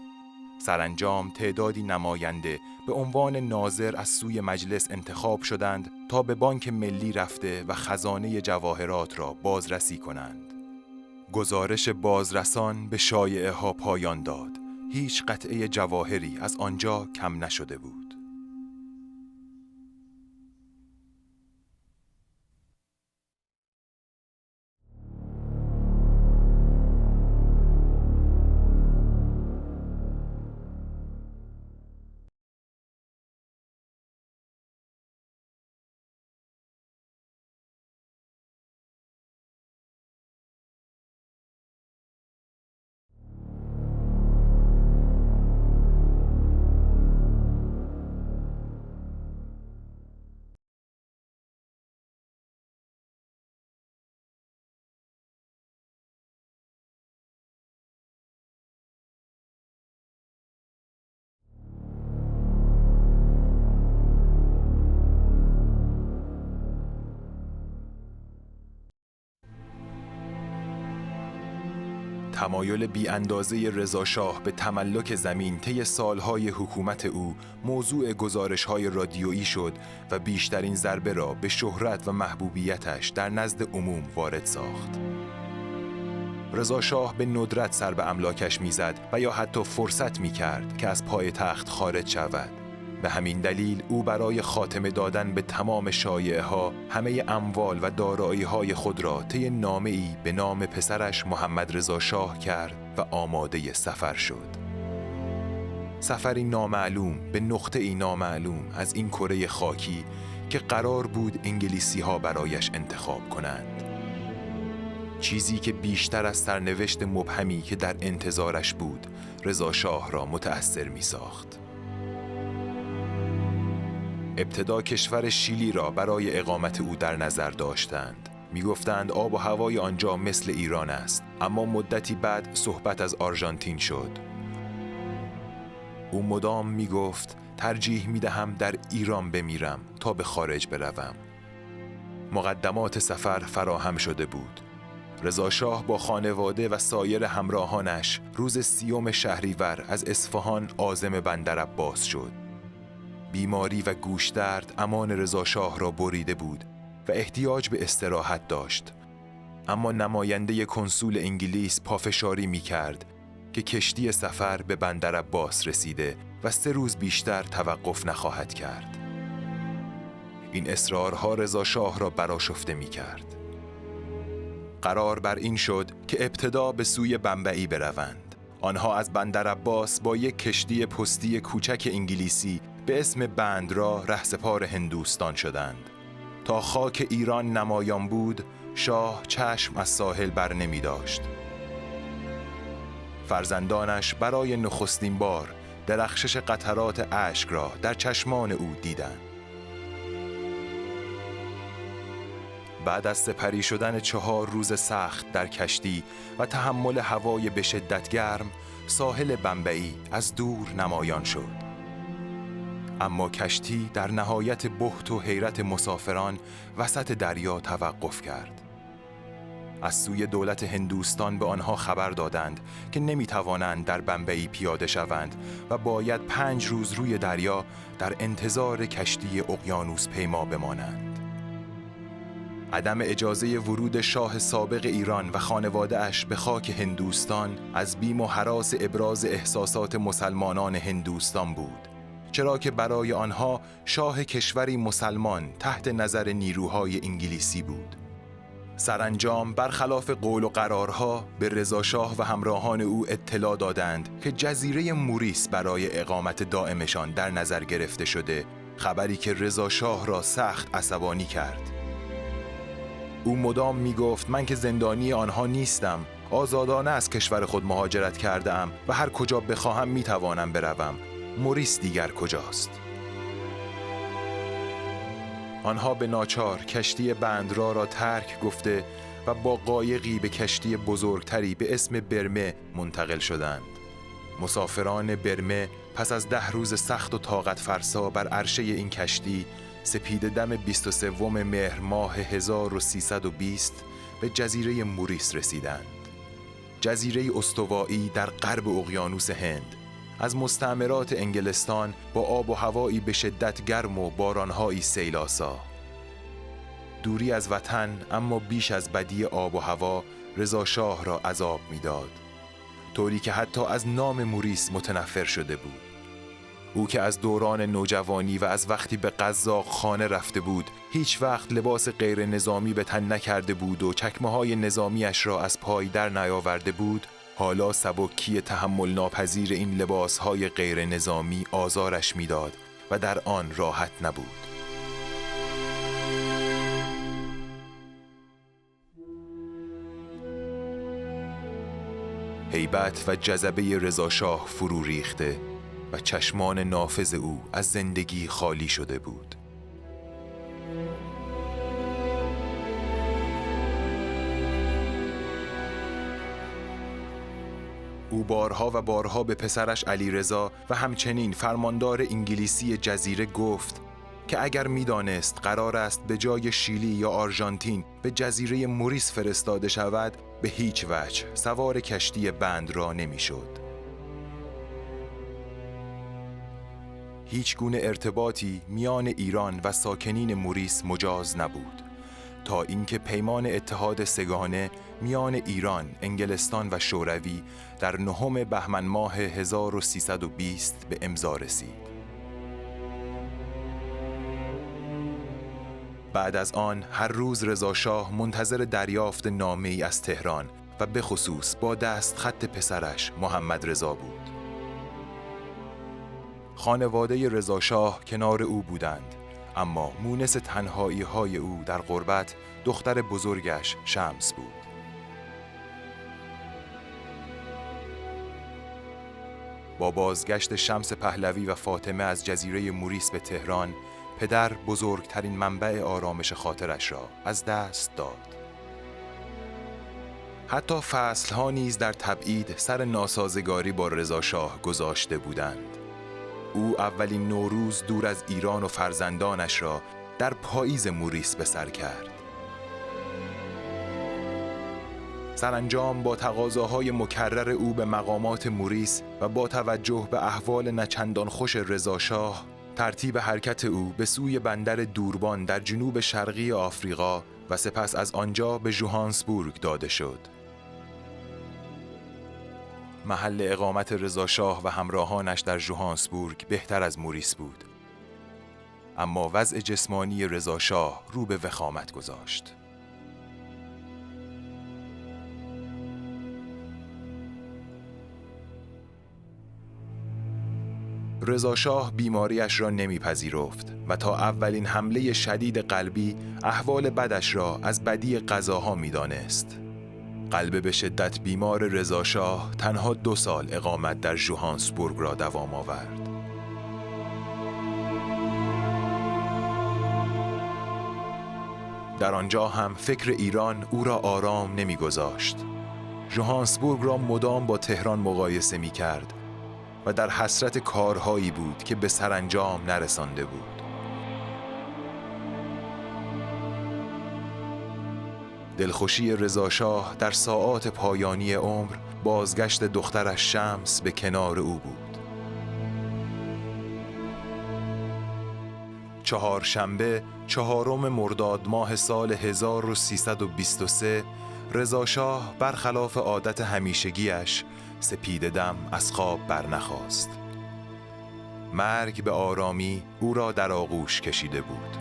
سرانجام تعدادی نماینده به عنوان ناظر از سوی مجلس انتخاب شدند تا به بانک ملی رفته و خزانه جواهرات را بازرسی کنند. گزارش بازرسان به شایعه ها پایان داد. هیچ قطعه جواهری از آنجا کم نشده بود. تمایل بی اندازه رضاشاه به تملک زمین طی سالهای حکومت او موضوع گزارش‌های رادیویی شد و بیشترین ضربه را به شهرت و محبوبیتش در نزد عموم وارد ساخت. رضاشاه به ندرت سر به املاکش میزد و یا حتی فرصت می‌کرد که از پای تخت خارج شود. به همین دلیل او برای خاتمه دادن به تمام شایعه‌ها همه اموال و دارایی‌های خود را طی نامه‌ای به نام پسرش محمد رضا شاه کرد و آماده سفر شد. سفری نامعلوم به نقطه‌ای نامعلوم از این کره خاکی که قرار بود انگلیسی‌ها برایش انتخاب کنند. چیزی که بیشتر از سرنوشت مبهمی که در انتظارش بود، رضا شاه را متأثر می‌ساخت. ابتدا کشور شیلی را برای اقامت او در نظر داشتند. میگفتند آب و هوای آنجا مثل ایران است، اما مدتی بعد صحبت از آرژانتین شد. او مدام میگفت ترجیح میدهم در ایران بمیرم تا به خارج بروم. مقدمات سفر فراهم شده بود. رضا شاه با خانواده و سایر همراهانش روز 30 شهریور از اصفهان عازم بندر عباس شد. بیماری و گوشدرد امان رضا شاه را بریده بود و احتیاج به استراحت داشت، اما نماینده کنسول انگلیس پافشاری می کرد که کشتی سفر به بندر عباس رسیده و 3 روز بیشتر توقف نخواهد کرد. این اصرارها رضا شاه را برآشفته می کرد. قرار بر این شد که ابتدا به سوی بمبئی بروند. آنها از بندر عباس با یک کشتی پستی کوچک انگلیسی به اسم بندرا رهسپار هندوستان شدند. تا خاک ایران نمایان بود، شاه چشم از ساحل بر نمی داشت. فرزندانش برای نخستین بار درخشش قطرات اشک را در چشمان او دیدند. بعد از سپری شدن 4 روز سخت در کشتی و تحمل هوای به شدت گرم، ساحل بمبئی از دور نمایان شد. اما کشتی در نهایت بهت و حیرت مسافران وسط دریا توقف کرد. از سوی دولت هندوستان به آنها خبر دادند که نمیتوانند در بمبئی پیاده شوند و باید 5 روز روی دریا در انتظار کشتی اقیانوس پیما بمانند. عدم اجازه ورود شاه سابق ایران و خانواده اش به خاک هندوستان از بیم و هراس ابراز احساسات مسلمانان هندوستان بود، چرا که برای آنها شاه کشوری مسلمان تحت نظر نیروهای انگلیسی بود. سرانجام برخلاف قول و قرارها به رضا شاه و همراهان او اطلاع دادند که جزیره موریس برای اقامت دائمشان در نظر گرفته شده، خبری که رضا شاه را سخت عصبانی کرد. او مدام می گفت من که زندانی آنها نیستم، آزادانه از کشور خود مهاجرت کرده ام و هر کجا بخواهم می توانم بروم. موریس دیگر کجاست؟ آنها به ناچار کشتی بندرا را ترک گفته و با قایقی به کشتی بزرگتری به اسم برمه منتقل شدند. مسافران برمه پس از 10 روز سخت و طاقت فرسا بر عرشه این کشتی سپیده‌دم 23 مهر ماه 1320 به جزیره موریس رسیدند. جزیره استوایی در غرب اقیانوس هند، از مستعمرات انگلستان با آب و هوایی به شدت گرم و بارانهایی سیل‌آسا. دوری از وطن اما بیش از بدی آب و هوا رضا شاه را عذاب می‌داد، طوری که حتی از نام موریس متنفر شده بود. او که از دوران نوجوانی و از وقتی به قزاق خانه رفته بود هیچ وقت لباس غیر نظامی به تن نکرده بود و چکمه‌های نظامیش را از پای در نیاورده بود، حالا سبکی تحمل ناپذیر این لباسهای غیر نظامی آزارش میداد و در آن راحت نبود. هیبت و جذبه رضا شاه فرو ریخته و چشمان نافذ او از زندگی خالی شده بود. او بارها و بارها به پسرش علیرضا و همچنین فرماندار انگلیسی جزیره گفت که اگر می‌دانست قرار است به جای شیلی یا آرژانتین به جزیره موریس فرستاده شود، به هیچ وجه سوار کشتی بند را نمی‌شد. هیچ گونه ارتباطی میان ایران و ساکنین موریس مجاز نبود تا اینکه پیمان اتحاد سگانه میان ایران، انگلستان و شوروی در 9 بهمن ماه 1320 به امضا رسید. بعد از آن هر روز رضا شاه منتظر دریافت نامه‌ای از تهران و به خصوص با دست خط پسرش محمد رضا بود. خانواده رضا شاه کنار او بودند، اما مونس تنهایی‌های او در غربت دختر بزرگش شمس بود. با بازگشت شمس پهلوی و فاطمه از جزیره موریس به تهران، پدر بزرگترین منبع آرامش خاطرش را از دست داد. حتی فصل‌ها نیز در تبعید سر ناسازگاری با رضا شاه گذاشته بودند. او اولین نوروز دور از ایران و فرزندانش را در پاییز موریس به سر کرد. سرانجام با تقاضاهای مکرر او به مقامات موریس و با توجه به احوال نچندان خوش رضا شاه، ترتیب حرکت او به سوی بندر دوربان در جنوب شرقی آفریقا و سپس از آنجا به ژوهانسبورگ داده شد. محل اقامت رضا شاه و همراهانش در ژوهانسبورگ بهتر از موریس بود، اما وضع جسمانی رضا شاه رو به وخامت گذاشت. رضا شاه بیماریش را نمیپذیرفت و تا اولین حمله شدید قلبی احوال بدش را از بدی غذاها میدانست. قلب به شدت بیمار رضا شاه تنها 2 سال اقامت در ژوهانسبورگ را دوام آورد. در آنجا هم فکر ایران او را آرام نمیگذاشت. ژوهانسبورگ را مدام با تهران مقایسه می کرد و در حسرت کارهایی بود که به سرانجام نرسانده بود. دلخوشی رضا شاه در ساعات پایانی عمر بازگشت دخترش شمس به کنار او بود. چهارشنبه 4 مرداد ماه سال 1323 رضا شاه برخلاف عادت همیشگیش سپیده‌دم از خواب برنخاست. مرگ به آرامی او را در آغوش کشیده بود.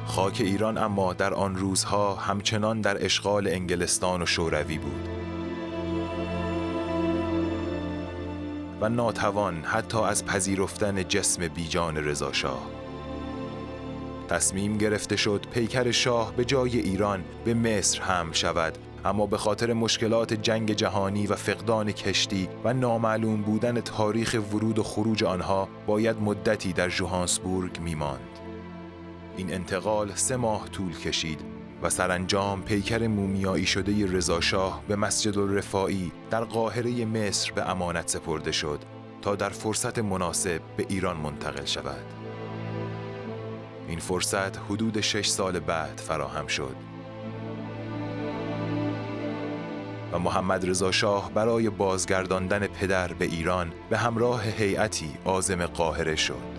خاک ایران اما در آن روزها همچنان در اشغال انگلستان و شوروی بود و ناتوان حتی از پذیرفتن جسم بیجان رضا شاه. تصمیم گرفته شد پیکر شاه به جای ایران به مصر حمل شود، اما به خاطر مشکلات جنگ جهانی و فقدان کشتی و نامعلوم بودن تاریخ ورود و خروج آنها باید مدتی در ژوهانسبورگ می‌ماند. این انتقال 3 ماه طول کشید و سرانجام پیکر مومیایی شده رضاشاه به مسجد الرفاعی در قاهره مصر به امانت سپرده شد تا در فرصت مناسب به ایران منتقل شود. این فرصت حدود 6 سال بعد فراهم شد و محمد رضا شاه برای بازگرداندن پدر به ایران به همراه هیئتی عازم قاهره شد.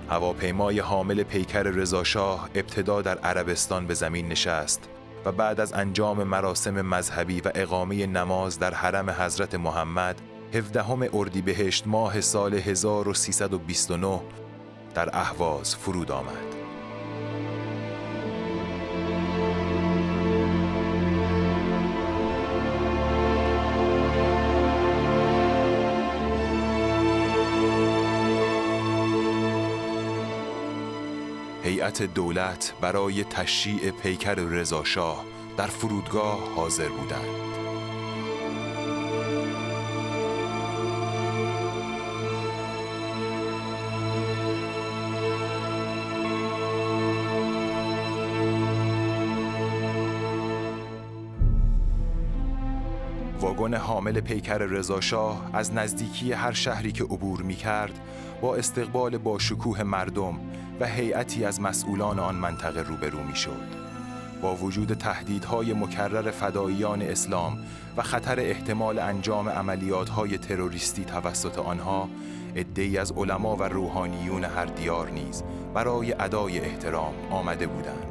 هواپیمای حامل پیکر رضا شاه ابتدا در عربستان به زمین نشست و بعد از انجام مراسم مذهبی و اقامه نماز در حرم حضرت محمد 17 اردیبهشت ماه سال 1329 در اهواز فرود آمد. هیئت دولت برای تشییع پیکر رضا شاه در فرودگاه حاضر بودند. واگن حامل پیکر رضا شاه از نزدیکی هر شهری که عبور می‌کرد با استقبال با شکوه مردم و هیئتی از مسئولان آن منطقه روبرو می‌شد. با وجود تهدیدهای مکرر فداییان اسلام و خطر احتمال انجام عملیات‌های تروریستی توسط آنها، عده‌ای از علما و روحانیون هر دیار نیز برای ادای احترام آمده بودند.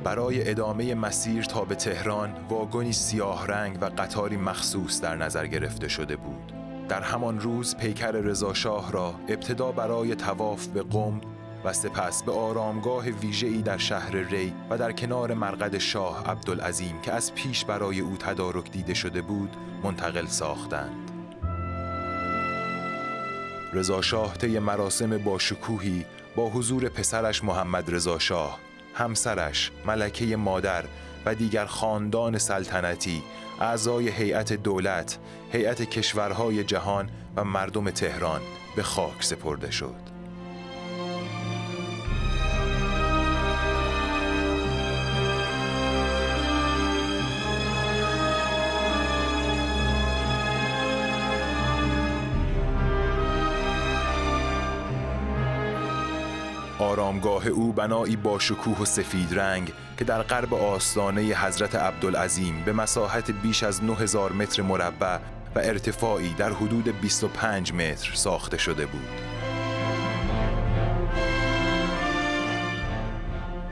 برای ادامه مسیر تا به تهران، واگنی سیاه رنگ و قطاری مخصوص در نظر گرفته شده بود. در همان روز پیکر رضا شاه را ابتدا برای طواف به قم و سپس به آرامگاه ویژه‌ای در شهر ری و در کنار مرقد شاه عبدالعظیم که از پیش برای او تدارک دیده شده بود منتقل ساختند. رضا شاه طی مراسم با شکوهی با حضور پسرش محمد رضا شاه، همسرش، ملکه مادر و دیگر خاندان سلطنتی، اعضای هیئت دولت، هیئت کشورهای جهان و مردم تهران به خاک سپرده شد. آرامگاه او بنایی با شکوه و سفید رنگ که در غرب آستانه حضرت عبدالعظیم به مساحت بیش از 9000 متر مربع و ارتفاعی در حدود 25 متر ساخته شده بود.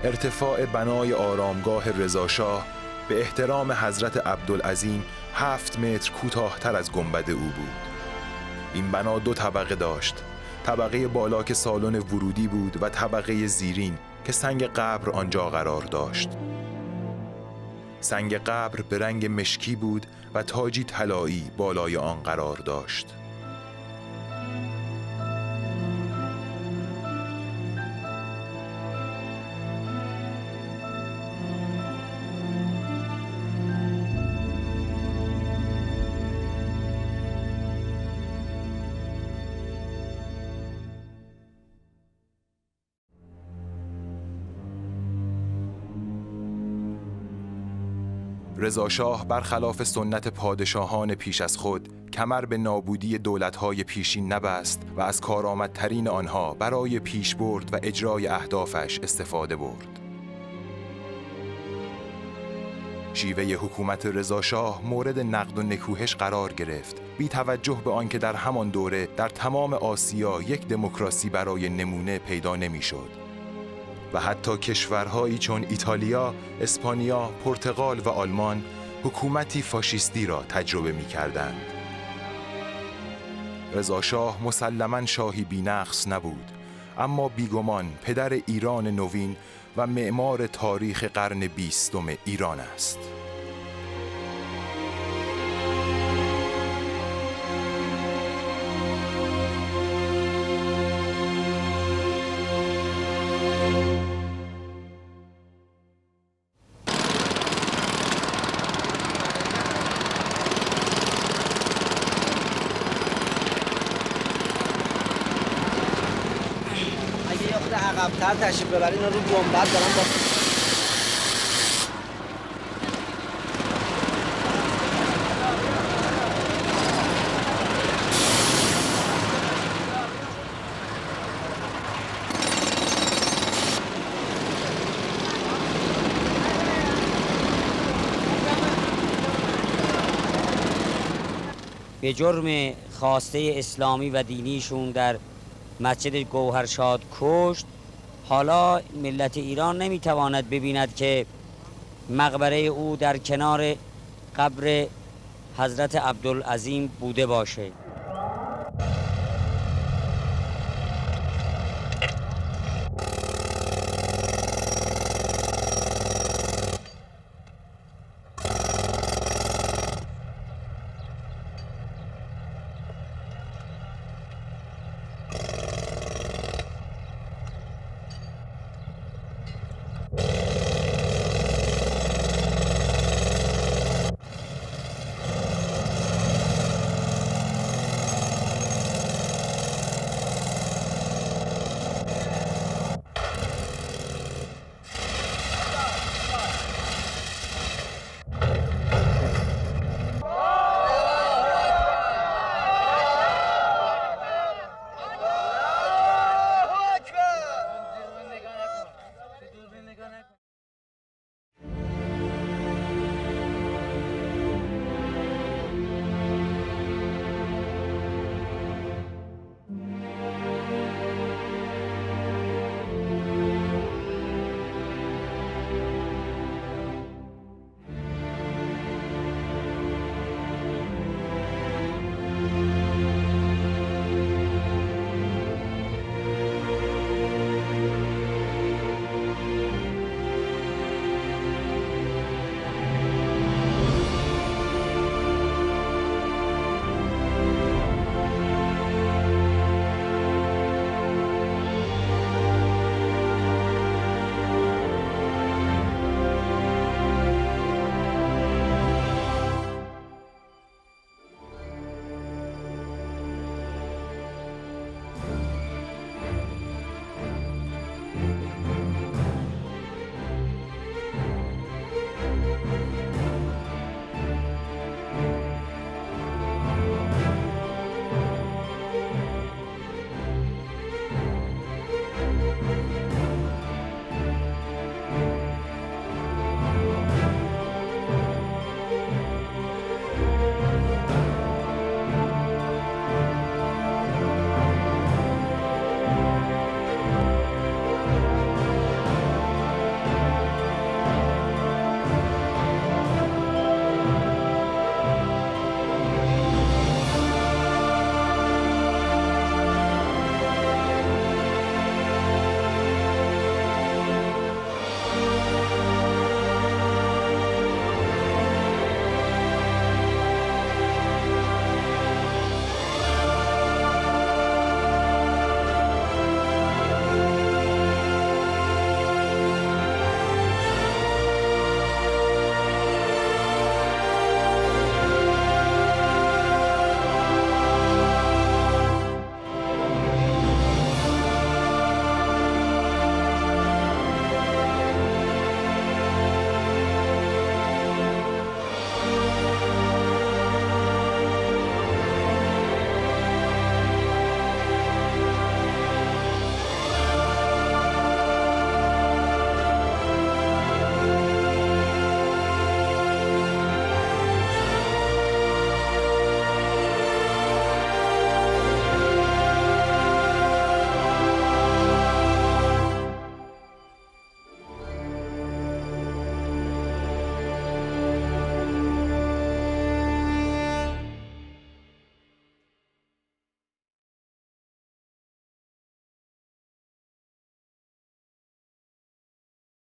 ارتفاع بنای آرامگاه رضا شاه به احترام حضرت عبدالعظیم 7 متر کوتاه‌تر از گنبد او بود. این بنا 2 طبقه داشت. طبقه بالا که سالن ورودی بود و طبقه زیرین که سنگ قبر آنجا قرار داشت. سنگ قبر به رنگ مشکی بود و تاجی طلایی بالای آن قرار داشت. رضا شاه برخلاف سنت پادشاهان پیش از خود کمر به نابودی دولت‌های پیشین نبست و از کارآمدترین آنها برای پیشبرد و اجرای اهدافش استفاده برد. شیوه حکومت رضا شاه مورد نقد و نکوهش قرار گرفت، بی توجه به آنکه در همان دوره در تمام آسیا یک دموکراسی برای نمونه پیدا نمی‌شد. و حتی کشورهایی چون ایتالیا، اسپانیا، پرتغال و آلمان حکومتی فاشیستی را تجربه می‌کردند. رضا شاه مسلماً شاهی بی‌نقص نبود، اما بیگمان پدر ایران نوین و معمار تاریخ قرن 20 ایران است. عقب‌تر تشریف ببرین رو گنبد دارن با به جرم خواسته اسلامی و دینیشون در مسجد گوهرشاد کشت. حالا ملت ایران نمیتواند ببیند که مقبره او در کنار قبر حضرت عبدالعظیم بوده باشه.